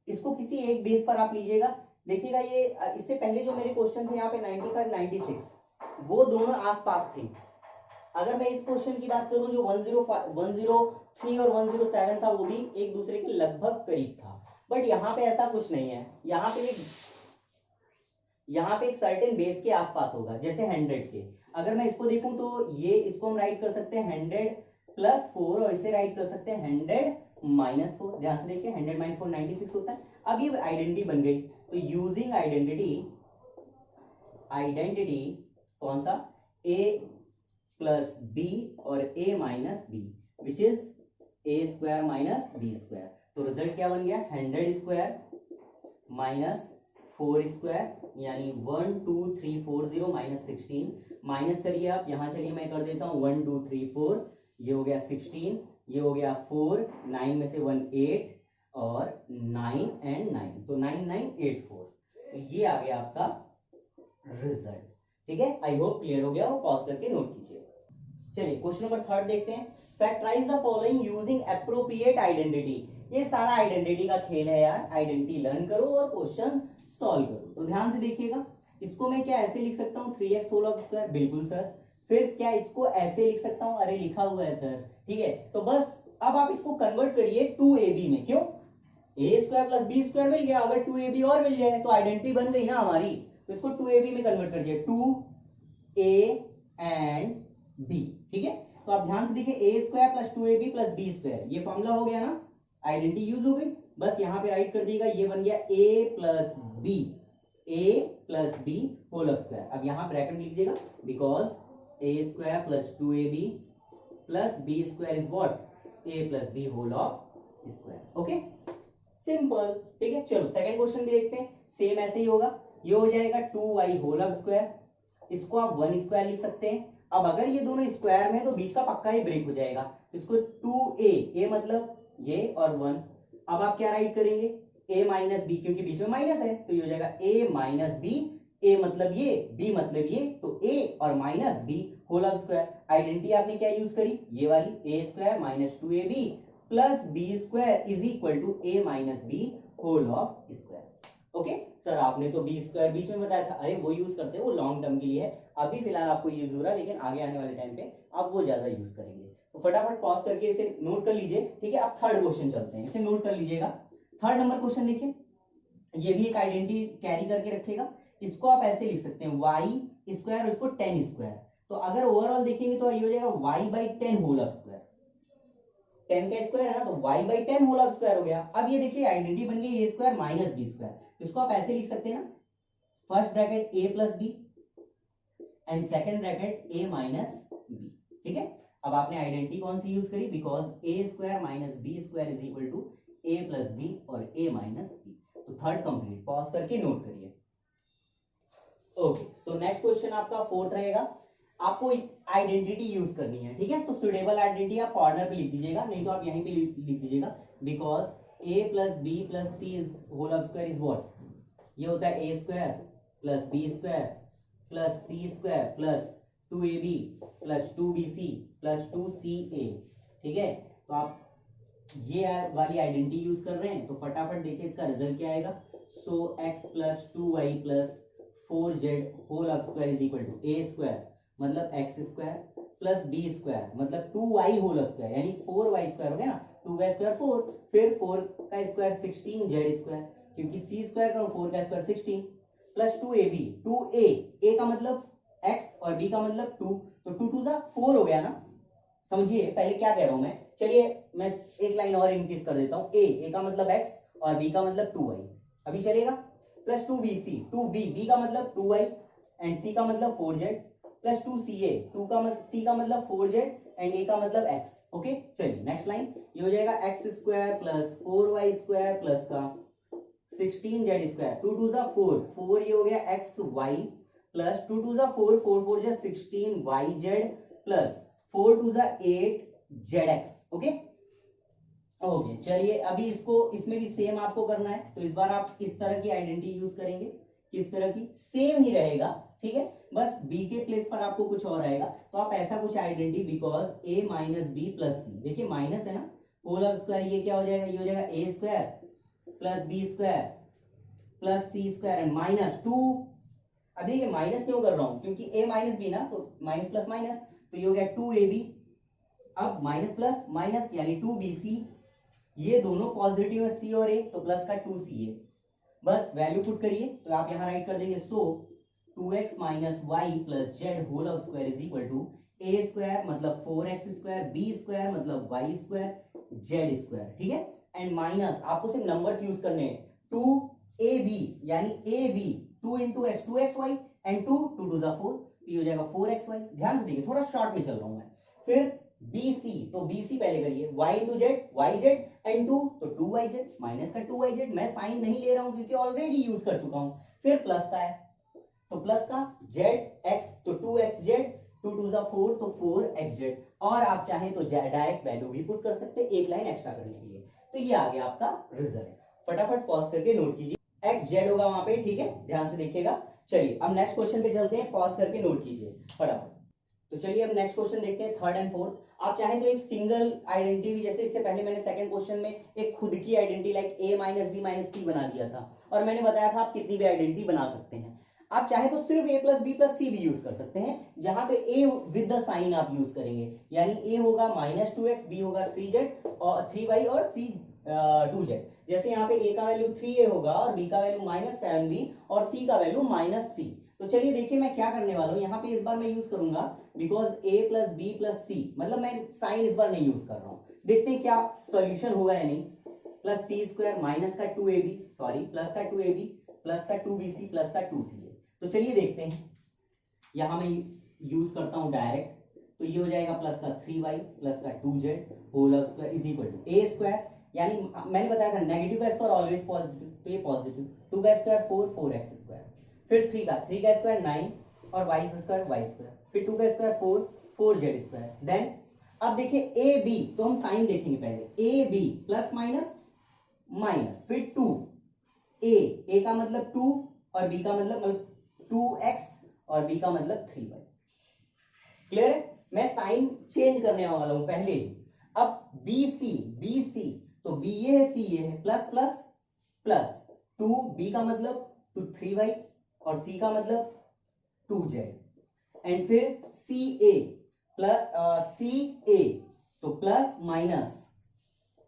इसको किसी एक बेस पर आप लीजिएगा। देखिएगा ये इससे पहले जो मेरे क्वेश्चन थे यहाँ पे 95 96 वो दोनों आसपास थे। अगर मैं इस क्वेश्चन की बात करूं जो 103 और 107 था, वो भी एक दूसरे के लगभग करीब था, बट यहाँ पे ऐसा कुछ नहीं है, यहाँ पे एक सर्टेन बेस के आसपास होगा, जैसे 100 के। अगर मैं इसको देखूं तो ये इसको हम राइट कर सकते हैं 100 + 4 और इसे राइट कर सकते हैं 100 - 4। ध्यान से देखिए 100 - 4 96 होता है। अब ये आइडेंटिटी बन गई, तो यूजिंग आइडेंटिटी कौन सा, a + b और a - b which is a² - b², तो रिजल्ट क्या बन गया, 100² - 4² यानी 1 2 3 4 0 -16, माइनस करिए आप, यहां चलिए मैं कर देता हूं 1 2 3 4, ये हो गया 16, ये हो गया 4, 9 में से 1 8 और 9 एंड 9, तो 9984, तो ये आ गया आपका रिजल्ट, ठीक है। आई होप क्लियर हो गया हो, पॉज करके नोट कीजिए। चलिए क्वेश्चन नंबर 3 देखते हैं, factorise the following using appropriate identity. ये सारा आइडेंटिटी का खेल है यार, आइडेंटिटी लर्न करो और क्वेश्चन सॉल्व करो। तो ध्यान से देखिएगा, इसको मैं क्या ऐसे लिख सकता हूँ 3x², बिल्कुल सर। फिर क्या इसको ऐसे लिख सकता हूँ, अरे लिखा हुआ है सर, ठीक है। तो बस अब आप इसको कन्वर्ट करिए 2ab में, क्यों, a² + b² मिल गया, अगर 2ab और मिल जाए तो आइडेंटिटी बन गई ना हमारी, तो इसको 2ab में कन्वर्ट कर दिया, 2a एंड b, ठीक है। तो आप ध्यान से देखिए a² + 2ab + b², ये फॉर्मूला हो गया ना, आइडेंटिटी यूज हो गई, बस यहाँ पे राइट कर दिएगा, ये बन गया a + b होल स्क्वायर। अब यहाँ ब्रैकेट में लिख दीजिएगा, because a² + 2ab plus b square is what a plus b whole of square. Okay simple, ठीक है। चलो सेकंड क्वेश्चन देखते हैं, सेम ऐसे ही होगा, ये हो जाएगा 2y होल ऑफ स्क्वायर, इसको आप 1 स्क्वायर लिख सकते हैं। अब अगर ये दोनों स्क्वायर में तो बीच का पक्का ही ब्रेक हो जाएगा, तो इसको 2a मतलब ये और 1। अब आप क्या राइट करेंगे, a माइनस बी, क्योंकि बीच में माइनस है तो ये हो जाएगा a माइनस बी, a मतलब ये, b मतलब ये, तो a और minus b whole of square. Identity आपने क्या यूज करी, ये वाली, a square minus 2ab plus b square is equal to a minus b whole of square. Okay sir, आपने तो बी स्क्वायर बीच में बताया था, अरे वो यूज करते हैं, वो लॉन्ग टर्म के लिए है, अभी फिलहाल आपको यूज हो रहा है, लेकिन आगे आने वाले टाइम पे आप वो ज्यादा यूज करेंगे। तो फटाफट पॉज करके इसे नोट कर लीजिए, ठीक है। अब थर्ड क्वेश्चन चलते हैं, इसे नोट कर लीजिएगा। थर्ड नंबर क्वेश्चन देखिए, ये भी एक आइडेंटिटी कैरी करके रखेगा, इसको आप ऐसे लिख सकते हैं y स्क्वायर, इसको 10 स्क्वायर। तो अगर ओवरऑल देखेंगे तो ये हो जाएगा y by 10 whole of square, 10 का स्क्वायर है ना, तो y by 10 whole of square हो गया। अब ये देखिए आइडेंटिटी बन गई a square minus b square, इसको आप ऐसे लिख सकते हैं ना, first bracket a plus b and second bracket a minus b, ठीक है। अब आपने आइडेंटिटी कौन सी यूज करी, because a square minus b square is equal to a plus b और a माइनस बी। तो थर्ड कंप्लीट, पॉज करके नोट करिए। ओके, सो नेक्स्ट क्वेश्चन आपका फोर्थ रहेगा, आपको आइडेंटिटी यूज करनी है, ठीक है। तो सुटेबल आइडेंटिटी आप कॉर्नर पे लिख दीजिएगा, नहीं तो आप यहीं पे लिख दीजिएगा, because a plus b plus c is whole of square is what, ये होता है a square plus b square plus c square plus 2ab plus 2bc plus 2ca, ठीक है। तो आप ये वाली आइडेंटिटी यूज कर रहे हैं, तो फटाफट देखिए इसका रिजल्ट क्या आएगा। So x plus 2y plus 4z whole of square is equal to a square मतलब x square plus b square मतलब 2y होल ऑफ स्क्वायर, यानी 4y स्क्वायर हो गया ना, 2y स्क्वायर 4, फिर 4 का स्क्वायर 16z स्क्वायर, क्योंकि c स्क्वायर करो 4 का स्क्वायर 16 प्लस 2ab, 2a का मतलब x और b का मतलब 2, तो 2 2 4 हो गया ना। समझिए पहले क्या कह रहा हूं मैं, चलिए मैं एक लाइन और इंक्रीज कर देता हूं, a का मतलब x और b का मतलब 2y, अभी चलेगा, प्लस 2bc, 2b का मतलब 2y एंड c का मतलब 4z प्लस 2ca, c का मतलब 4z एंड a का मतलब x। ओके चलिए नेक्स्ट लाइन, ये हो जाएगा x square plus 4y square plus का 16z स्क्वायर, 2 2 4, 4 ये हो गया xy plus 2 2 4, 4 4 16yz plus 4 2 8zx। Okay okay चलिए, अभी इसको इसमें भी सेम आपको करना है, तो इस बार आप इस तरह की आइडेंटिटी यूज करेंगे, किस तरह की, सेम ही रहेगा, ठीक है, बस b के प्लेस पर आपको कुछ और आएगा। तो आप ऐसा कुछ identity, because a minus b plus c, देखिए माइनस है ना, होल ऑफ स्क्वायर, ये क्या हो जाएगा, ये हो जाएगा a square plus b square plus c square and minus 2। अब देखिए माइनस क्यों कर रहा हूं, क्योंकि a माइनस बी ना, तो माइनस प्लस माइनस, तो ये हो गया 2ab, अब माइनस प्लस माइनस यानी 2bc, ये दोनों पॉजिटिव है c और a, तो प्लस का 2ca, बस वैल्यू पुट करिए, तो आप यहां राइट कर देंगे। So 2x minus y plus z whole of square is equal to a square मतलब 4x स्क्वायर, b स्क्वायर मतलब y स्क्वायर, z स्क्वायर, ठीक है, एंड माइनस आपको सिर्फ नंबर्स यूज करने हैं, 2ab यानी ab 2 into x 2xy and 2 2 2 4, ये हो जाएगा 4xy। ध्यान से देखिए, थोड़ा शॉर्ट में चल रहा हूं मैं। फिर bc, तो bc पहले करिए, y into z yz and 2 तो 2yz माइनस का 2yz, मैं साइन नहीं ले रहा हूं क्योंकि ऑलरेडी यूज कर चुका हूं। फिर प्लस का है, तो प्लस का zx तो 2xz, 2 2 4 तो 4xz, और आप चाहें तो डायरेक्ट वैल्यू भी पुट कर सकते हैं एक लाइन एक्स्ट्रा करने के लिए। तो ये आ गया आपका रिजल्ट, फटाफट पॉज करके नोट कीजिए, xz होगा वहां पे, ठीक है, ध्यान से देखिएगा। चलिए अब नेक्स्ट क्वेश्चन पे चलते हैं, पॉज करके नोट कीजिए फटाफट। तो चलिए अब नेक्स्ट क्वेश्चन देखते हैं, थर्ड एंड फोर्थ। आप चाहें तो एक सिंगल आइडेंटिटी भी, जैसे इससे पहले मैंने सेकंड क्वेश्चन में एक खुद की identity like a minus b minus c बना दिया था, और मैंने बताया था आप कितनी भी आइडेंटिटी बना सकते हैं। आप चाहे तो सिर्फ a प्लस बी प्लस सी भी यूज कर सकते हैं, जहां पे a विद द साइन आप यूज करेंगे, यानी a होगा माइनस 2x, b होगा 3z और 3y और c 2z। जैसे यहाँ पे a का वैल्यू 3a होगा और b का वैल्यू माइनस 7b और c का वैल्यू माइनस c। तो चलिए देखिए मैं क्या करने वाला हूँ, यहाँ पे इस बार मैं यूज करूंगा because a plus b plus c, मतलब मैं साइन इस बार नहीं यूज कर रहा हूँ, देखते हैं क्या सोल्यूशन होगा या नहीं। प्लस सी स्क्वायर माइनस का 2ab, सॉरी प्लस का 2ab प्लस का 2bc प्लस का 2ca। तो चलिए देखते हैं, यहां मैं यूज करता हूं डायरेक्ट, तो ये हो जाएगा प्लस का 3y प्लस का 2z whole of square is equal to a square, यानी मैंने बताया था नेगेटिव का स्क्वायर ऑलवेज पॉजिटिव, तो ये पॉजिटिव, 2 का स्क्वायर 4 4x स्क्वायर, फिर 3 का स्क्वायर 9 और y स्क्वायर y स्क्वायर, फिर 2 का स्क्वायर 4 4z स्क्वायर। देन अब देखिए a b, तो हम साइन देखेंगे पहले, a b plus minus minus, फिर 2 a का मतलब 2 और b का मतलब 2x और b का मतलब 3y। क्लियर है? मैं साइन चेंज करने वाला हूं पहले। अब BC तो B ये है, C ये है, प्लस प्लस प्लस 2b का मतलब 3y और C का मतलब 2z, एंड फिर CA प्लस CA तो प्लस माइनस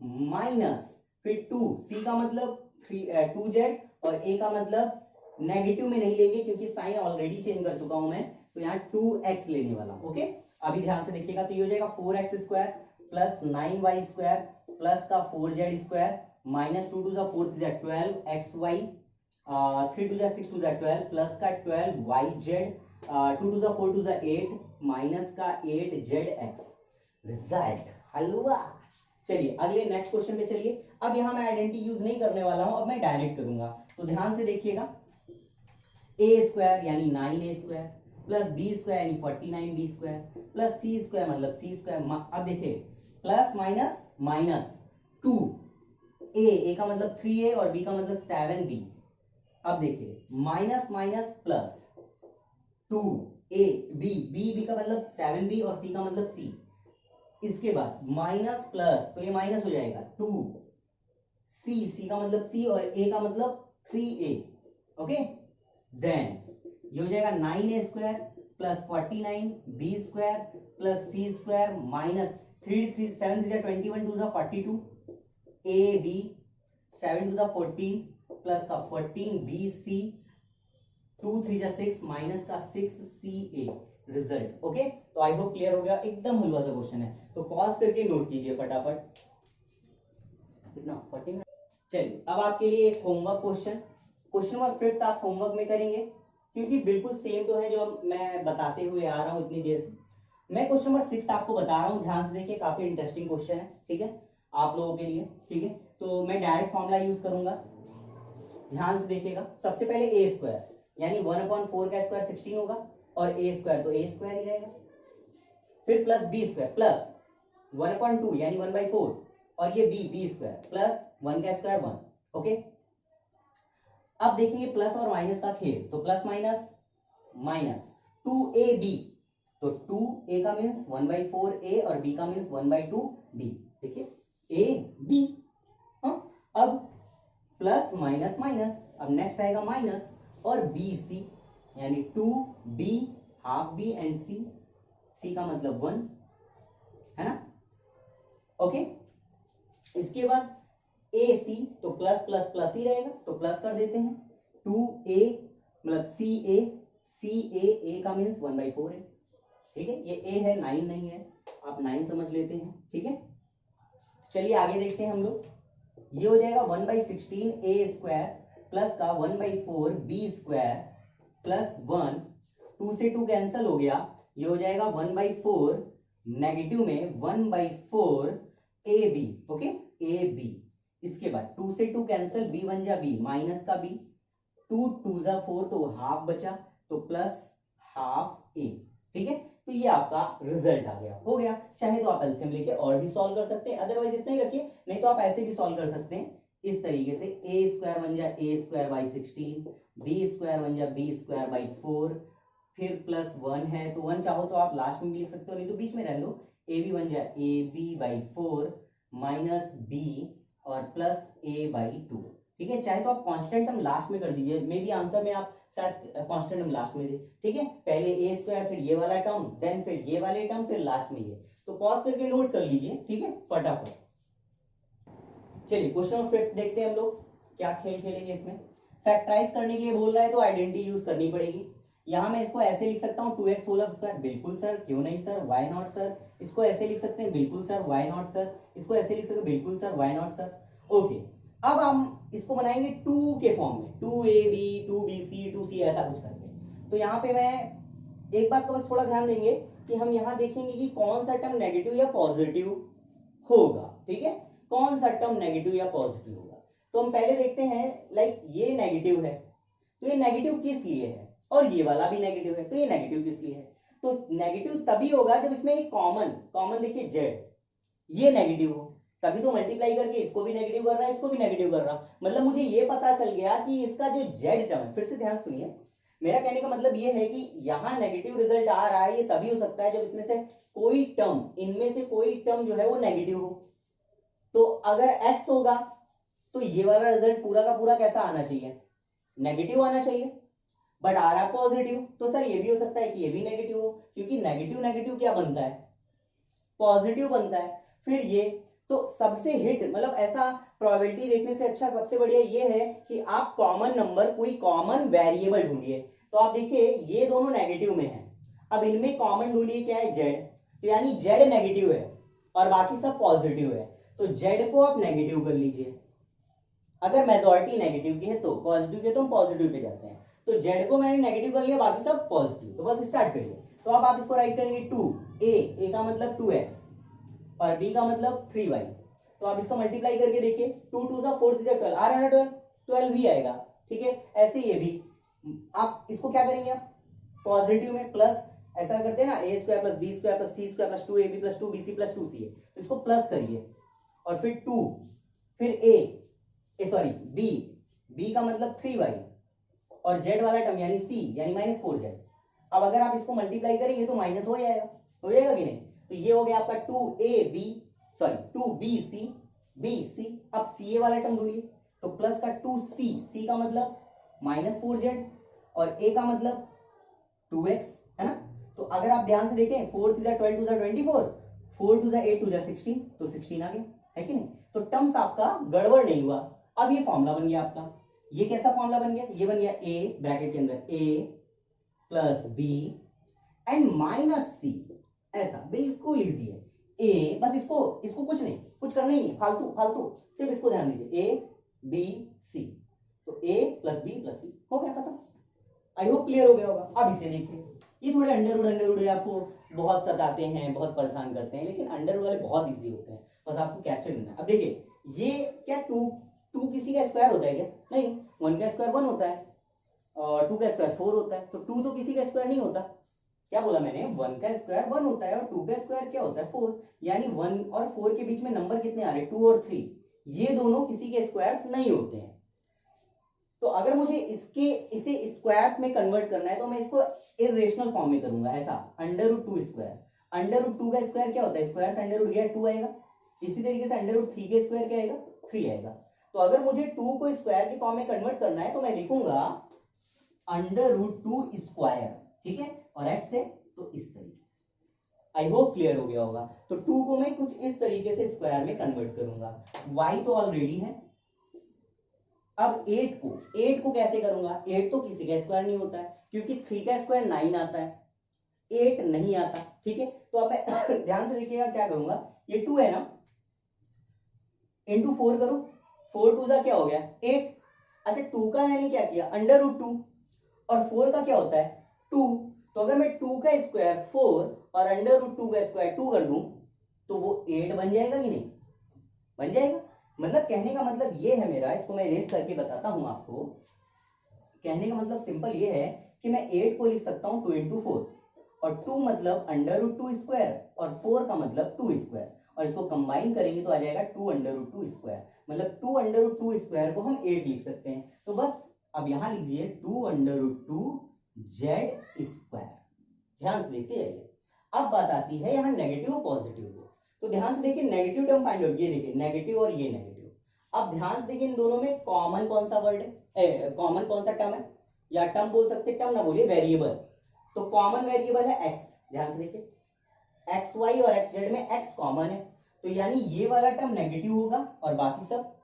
माइनस, फिर 2c का मतलब 2z और a का मतलब नेगेटिव में नहीं लेंगे क्योंकि साइन ऑलरेडी चेंज कर चुका हूं मैं, तो यहाँ 2x लेने वाला। ओके, अभी ध्यान से देखिएगा, तो ये हो जाएगा 4x square plus 9y square plus का 4z square minus 2 to the 4 is 12xy 3 to the 6 to the 12 plus का 12yz 2 to the 4 to the 8 minus का 8zx। रिजल्ट हलवा। चलिए अगले नेक्स्ट क्वेश्चन पे चलिए। अब यहां मैं आइडेंटिटी यूज नहीं करने वाला हूं, अब मैं डायरेक्ट करूंगा, तो ध्यान से देखिएगा, a स्क्वायर यानी 9a square plus b square यानी 49b square plus c square मतलब c स्क्वायर। अब देखिए प्लस माइनस माइनस 2 a का मतलब 3a और b का मतलब 7b। अब देखिए minus minus plus 2a b का मतलब 7b और c का मतलब c। इसके बाद माइनस प्लस, तो ये माइनस हो जाएगा 2c का मतलब c और a का मतलब 3a। ओके, देन ये हो जाएगा 9a square plus 49b square plus c square minus 3 7 3 21 2 42 ab 7 2 14 plus का 14bc 2 3 6 माइनस का 6ca। रिजल्ट ओके, तो आई होप क्लियर हो गया, एकदम हलवा सा क्वेश्चन है, तो पॉज करके नोट कीजिए फटाफट। कितना 40 मिनट। चलिए अब आपके लिए एक होमवर्क क्वेश्चन नंबर 5 आप होमवर्क में करेंगे, क्योंकि बिल्कुल सेम तो है जो मैं बताते हुए आ रहा हूं इतनी देर से। मैं क्वेश्चन नंबर 6 आपको बता रहा हूं, ध्यान से देखिए, काफी इंटरेस्टिंग क्वेश्चन है, ठीक है, आप लोगों के लिए, ठीक है। तो मैं डायरेक्ट फॉर्मूला यूज करूंगा, ध्यान से देखिएगा। सबसे पहले a स्क्वायर यानी 1/4 का स्क्वायर 16 होगा, और a स्क्वायर तो a स्क्वायर ही रहेगा, फिर प्लस b स्क्वायर प्लस 1/2 यानी 1/4, और ये b स्क्वायर प्लस 1 का स्क्वायर 1। ओके, अब देखेंगे प्लस और माइनस का खेल, तो प्लस माइनस माइनस 2ab, तो 2a का मीन्स 1/4a और b का मीन्स 1/2b। देखिए a b, हाँ, अब प्लस माइनस माइनस, अब नेक्स्ट आएगा माइनस, और bc यानी 2b half b and c का मतलब 1 है ना। ओके, इसके बाद AC तो प्लस प्लस प्लस ही रहेगा, तो प्लस कर देते हैं, 2a मतलब CA का मीन्स 1/4 है, ठीक है, ये a है 9 नहीं है, आप 9 समझ लेते हैं, ठीक है। चलिए आगे देखते हैं हम लोग, ये हो जाएगा 1/16a स्क्वायर प्लस का 1/4b स्क्वायर प्लस 1, 2 से 2 कैंसिल हो गया, ये हो जाएगा 1/4 नेगेटिव में 1/4ab। ओके, ab, इसके बाद 2 से 2 कैंसिल, b बन जा b माइनस का b, 2 2 जा 4 तो हाफ बचा, तो प्लस हाफ a, ठीक है। तो ये आपका रिजल्ट आ गया, हो गया। चाहे तो आप एलसीएम लेके और भी सॉल्व कर सकते हैं, अदरवाइज इतना ही रखिए, नहीं तो आप ऐसे भी सॉल्व कर सकते हैं इस तरीके से, a स्क्वायर बन जा a square by 16, b square बन जा b स्क्वायर बाई 4, फिर प्लस 1 है तो 1 चाहो तो आप लास्ट में भी लिख सकते हो, नहीं तो बीच में रहने दो, a b बन जा a b by 4 minus b और प्लस a बाई 2, ठीक है। चाहे तो आप कांस्टेंट टर्म लास्ट में कर दीजिए, मे बी आंसर में आप शायद कांस्टेंट टर्म लास्ट में दे, ठीक है, पहले a स्क्वायर फिर ये वाला टर्म, देन फिर ये वाले टर्म, फिर लास्ट में ये, तो पॉज करके नोट कर लीजिए, ठीक है, फटाफट। चलिए क्वेश्चन नंबर 5 देखते हैं हम लोग क्या खेल खेलेंगे इसमें। फैक्टराइज करने के लिए बोल रहा है तो आइडेंटिटी यूज करनी पड़ेगी। यहां मैं इसको ऐसे लिख सकता हूं 2x होल स्क्वायर, बिल्कुल सर, क्यों नहीं सर, व्हाई नॉट सर। इसको ऐसे लिख सकते हैं, बिल्कुल सर, व्हाई नॉट सर। इसको ऐसे लिख सकते हैं, बिल्कुल sir, why not sir. Okay, अब हम इसको बनाएंगे 2 के फॉर्म में, 2ab 2bc 2c ऐसा कुछ करके। तो यहाँ पे मैं एक बात का बस थोड़ा ध्यान देंगे, कि हम यहाँ देखेंगे कि कौन सा टर्म नेगेटिव या पॉजिटिव होगा। ठीक है, कौन सा टर्म नेगेटिव या पॉजिटिव होगा। तो हम पहले देखते हैं, लाइक ये नेगेटिव है, तो ये नेगेटिव किस लिए है, और ये वाला भी नेगेटिव है, तो ये नेगेटिव किस लिए है। तो नेगेटिव तभी होगा जब इसमें एक कॉमन देखिए जेड, ये नेगेटिव हो, तभी तो मल्टीप्लाई करके इसको भी नेगेटिव कर रहा है, इसको भी नेगेटिव कर रहा। मतलब मुझे ये पता चल गया कि इसका जो जेड टर्म है, फिर से ध्यान सुनिए, मेरा कहने का मतलब ये है कि यहाँ नेगेटिव रिजल्ट आ रहा है, ये तभी हो सकता है जब इसमें से कोई टर्म, इनमें से कोई टर्म जो है वो नेगेटिव हो। तो अगर एक्स होगा तो ये वाला रिजल्ट पूरा का पूरा कैसा आना चाहिए, नेगेटिव आना चाहिए, बट आ रहा पॉजिटिव। तो सर ये भी हो सकता है कि ये भी नेगेटिव हो, क्योंकि नेगेटिव नेगेटिव क्या बनता है, पॉजिटिव बनता है। फिर ये तो सबसे हिट, मतलब ऐसा प्रोबेबिलिटी देखने से अच्छा सबसे बढ़िया ये है कि आप कॉमन नंबर, कोई कॉमन वेरिएबल ढूंढिए। तो आप देखिए ये दोनों नेगेटिव में है, अब इनमें कॉमन ढूंढिए क्या है, जेड, तो यानी जेड नेगेटिव है और बाकी सब पॉजिटिव है, तो जेड को आप नेगेटिव कर लीजिए। अगर मेजॉरिटी नेगेटिव की है तो, पॉजिटिव की है तो हम पॉजिटिव पे जाते हैं। तो जेड को मैंने नेगेटिव कर लिया, बाकी सब पॉजिटिव, तो बस स्टार्ट करिए। तो अब आप इसको राइट करेंगे 2, ए का मतलब 2x और b का मतलब 3y। तो आप इसका मल्टीप्लाई करके देखिए, 2 2 सा 4 3 12, आ रहा है ना 12 भी आएगा। ठीक है, ऐसे ये भी आप इसको क्या करेंगे, आप पॉजिटिव में प्लस, ऐसा करते हैं ना, a square plus b square plus c square plus 2ab plus 2bc plus 2ca, तो इसको प्लस करिए और फिर 2, फिर सॉरी बी का मतलब 3y और जेड वाला टर्म यानी सी यानी -4z। अब अगर आप इसको मल्टीप्लाई करेंगे तो माइनस हो जाएगा कि नहीं। तो ये हो गया आपका 2bc, अब सी ए वाला टर्म ढूंढिए, तो प्लस का 2c का मतलब -4z और a का मतलब 2x, है ना। तो अगर आप ध्यान से देखें, 4 3 12 2 24, 4 2 8 2 16, तो 16 आ गया, है कि नहीं। तो टर्म्स आपका गड़बड़ नहीं हुआ। अब ये फॉर्मूला बन गया आपका, ये कैसा फॉर्मूला बन गया, ये बन गया a ब्रैकेट के अंदर a plus b and minus c, ऐसा बिल्कुल इजी है। a, बस इसको कुछ नहीं, कुछ करना ही नहीं, फालतू, सिर्फ इसको ध्यान दीजिए, a b c, तो a plus b plus c हो गया, खत्म। आई होप क्लियर हो गया होगा। अब इसे देखिए, ये थोड़े अंडरवुड आपको बहुत सताते हैं, बहुत परेशान करते हैं, लेकिन अंडरवुड वाले बहुत इजी होते हैं, बस आपको कैप्चर करना है। अब देखिए, ये क्या 2 किसी का स्क्वायर होता है क्या, नहीं, 1 का स्क्वायर 1 होता है और 2 का स्क्वायर 4 होता है, तो 2 तो किसी का स्क्वायर नहीं होता। क्या बोला मैंने, 1 का स्क्वायर 1 होता है और 2 का स्क्वायर क्या होता है 4, यानी 1 और 4 के बीच में नंबर कितने आ रहे हैं, 2 और 3, ये दोनों किसी के स्क्वायर्स नहीं होते हैं। तो अगर मुझे इसे स्क्वायर्स में कन्वर्ट करना है तो मैं इसको इरेशनल फॉर्म में करूंगा, ऐसा √2 स्क्वायर, √2 का स्क्वायर क्या होता है, स्क्वायर से अंडर गया 2 आएगा। इसी तरीके से √3 के स्क्वायर क्या आएगा, 3 आएगा। तो अगर मुझे 2 को स्क्वायर की फॉर्म में कन्वर्ट करना है तो मैं लिखूंगा √2 स्क्वायर, ठीक है, और x है तो इस तरीके से। आई होप क्लियर हो गया होगा। तो 2 को मैं कुछ इस तरीके से स्क्वायर में कन्वर्ट करूंगा, y तो ऑलरेडी है। अब 8 को कैसे करूंगा, 8 तो किसी का स्क्वायर नहीं होता है, क्योंकि 3 का स्क्वायर 9 आता है, 8 नहीं आता, ठीक है। तो अब मैं ध्यान से देखिएगा क्या करूंगा, ये 2 है ना, इंटू 4 करो, 4 2 क्या हो गया 8। अच्छा 2 का मैंने क्या किया, √2 और 4 का क्या होता है 2, तो अगर मैं 2 का स्क्वायर 4 और √2 का स्क्वायर 2 कर दूं तो वो 8 बन जाएगा कि नहीं, बन जाएगा। मतलब कहने का मतलब ये है मेरा, इसको मैं इरेज करके बताता हूं आपको। कहने का मतलब सिंपल ये है कि मैं 8 को लिख सकता हूं 2 × 4 और 2 मतलब √2 स्क्वायर और 4 का मतलब 2 स्क्वायर, और इसको कंबाइन करेंगे तो आ जाएगा 2 √2 स्क्वायर, मतलब 2 √2 स्क्वायर को हम 8 लिख सकते हैं। तो बस अब यहां लीजिए 2 √2 z स्क्वायर। ध्यान से देखते जाइए। अब बात आती है यहाँ नेगेटिव पॉजिटिव को, तो ध्यान से देखिए नेगेटिव टर्म फाइंड आउट, ये देखिए नेगेटिव और ये नेगेटिव। अब ध्यान से देखिए इन दोनों में कॉमन कौन सा वर्ड है, कॉमन कौन सा टर्म है, या टर्म बोल सकते, टर्म ना बोलिए, वेरिएबल। तो कॉमन वेरिएबल है x, ध्यान से देखिए xy और xz में x कॉमन है, तो यानी ये वाला टर्म नेगेटिव होगा और बाकी सब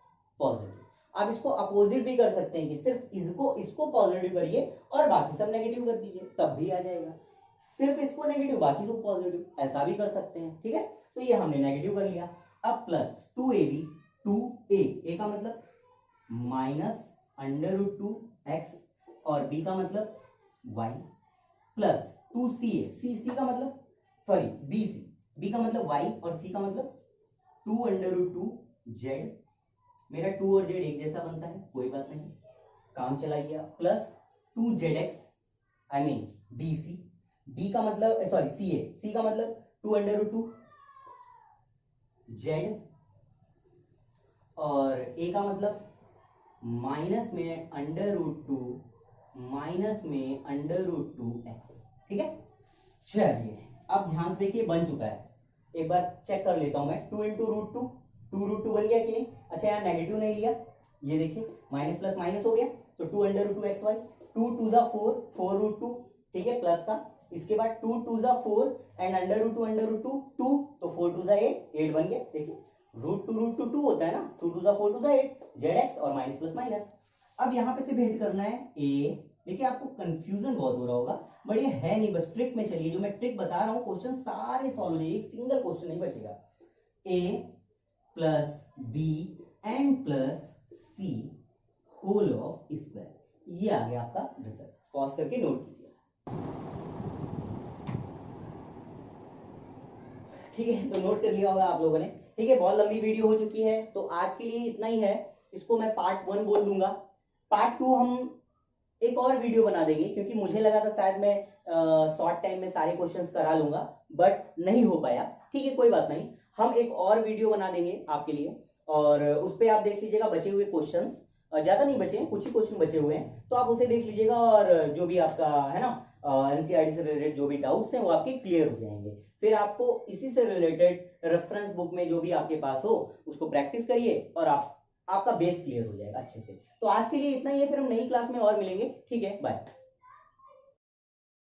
पॉजिटिव। आप इसको अपोजिट भी कर सकते हैं कि सिर्फ इसको पॉजिटिव करिए और बाकी सब नेगेटिव कर दीजिए, तब भी आ जाएगा। सिर्फ इसको नेगेटिव बाकी को पॉजिटिव, ऐसा भी कर सकते हैं, ठीक है। तो ये हमने नेगेटिव कर लिया। अब प्लस 2ab 2a का मतलब -√2x और b का मतलब y, प्लस 2ca, c का मतलब सॉरी बी सी, बी का मतलब वाई और सी का मतलब 2√2 z। मेरा 2 और z एक जैसा बनता है, कोई बात नहीं, काम चलाइए आप, plus 2zx, I mean b c, b का मतलब सॉरी सी ए, सी का मतलब 2√2 z और ए का मतलब माइनस में √2 ठीक है। चलिए अब ध्यान से देखिए बन चुका है, एक बार चेक कर लेता हूं मैं, 2 इंटू √2, 2√2 बन गया कि नहीं। अच्छा यहाँ नेगेटिव नहीं लिया, ये देखिए माइनस प्लस माइनस हो गया, तो 2√2xy, 2 टू ज़ा 4, 4√2, ठीक है, प्लस का, इसके बाद 2 टू ज़ा 4 एंड √2 2, तो 4 टू ज़ा 8 बन गया। देखिए √2 होता है ना, 2 टू ज़ा 4 टू ज़ा 8, जेड और माइनस प्लस माइनस। अब यहाँ पे से भेंट करना है ए। देखिए आपको कंफ्यूजन बहुत हो रहा होगा, बट ये है नहीं, बस ट्रिक में चलिए, जो मैं ट्रिक बता रहा हूँ क्वेश्चन सारे सॉल्व हो जाएंगे, एक सिंगल क्वेश्चन नहीं बचेगा। A plus b and plus c whole of square, ये आ गया आपका रिजल्ट। पॉज करके नोट कीजिए, ठीक है, तो नोट कर लिया होगा आप लोगों ने। ठीक है, बहुत लंबी वीडियो हो चुकी है, तो आज के लिए इतना ही है, इसको मैं पार्ट 1 बोल दूंगा। पार्ट 2 हम एक और वीडियो बना देंगे, क्योंकि मुझे लगा था शायद मैं शॉर्ट टाइम में सारे क्वेश्चंस करा लूंगा, बट नहीं हो पाया। ठीक है, कोई बात नहीं, हम एक और वीडियो बना देंगे आपके लिए, और उस पर आप देख लीजिएगा बचे हुए क्वेश्चंस, ज्यादा नहीं बचे हैं, कुछ ही क्वेश्चन बचे हुए हैं, तो आप उसे देख लीजिएगा, और जो भी आपका है ना एनसीईआरटी से रिलेटेड जो भी डाउट्स हैं वो आपके क्लियर हो जाएंगे। फिर आपको इसी से रिलेटेड रेफरेंस बुक में जो भी आपके पास हो उसको प्रैक्टिस करिए, और आपका बेस क्लियर हो जाएगा अच्छे से। तो आज के लिए इतना ही है, फिर हम नई क्लास में और मिलेंगे। ठीक है, बाय।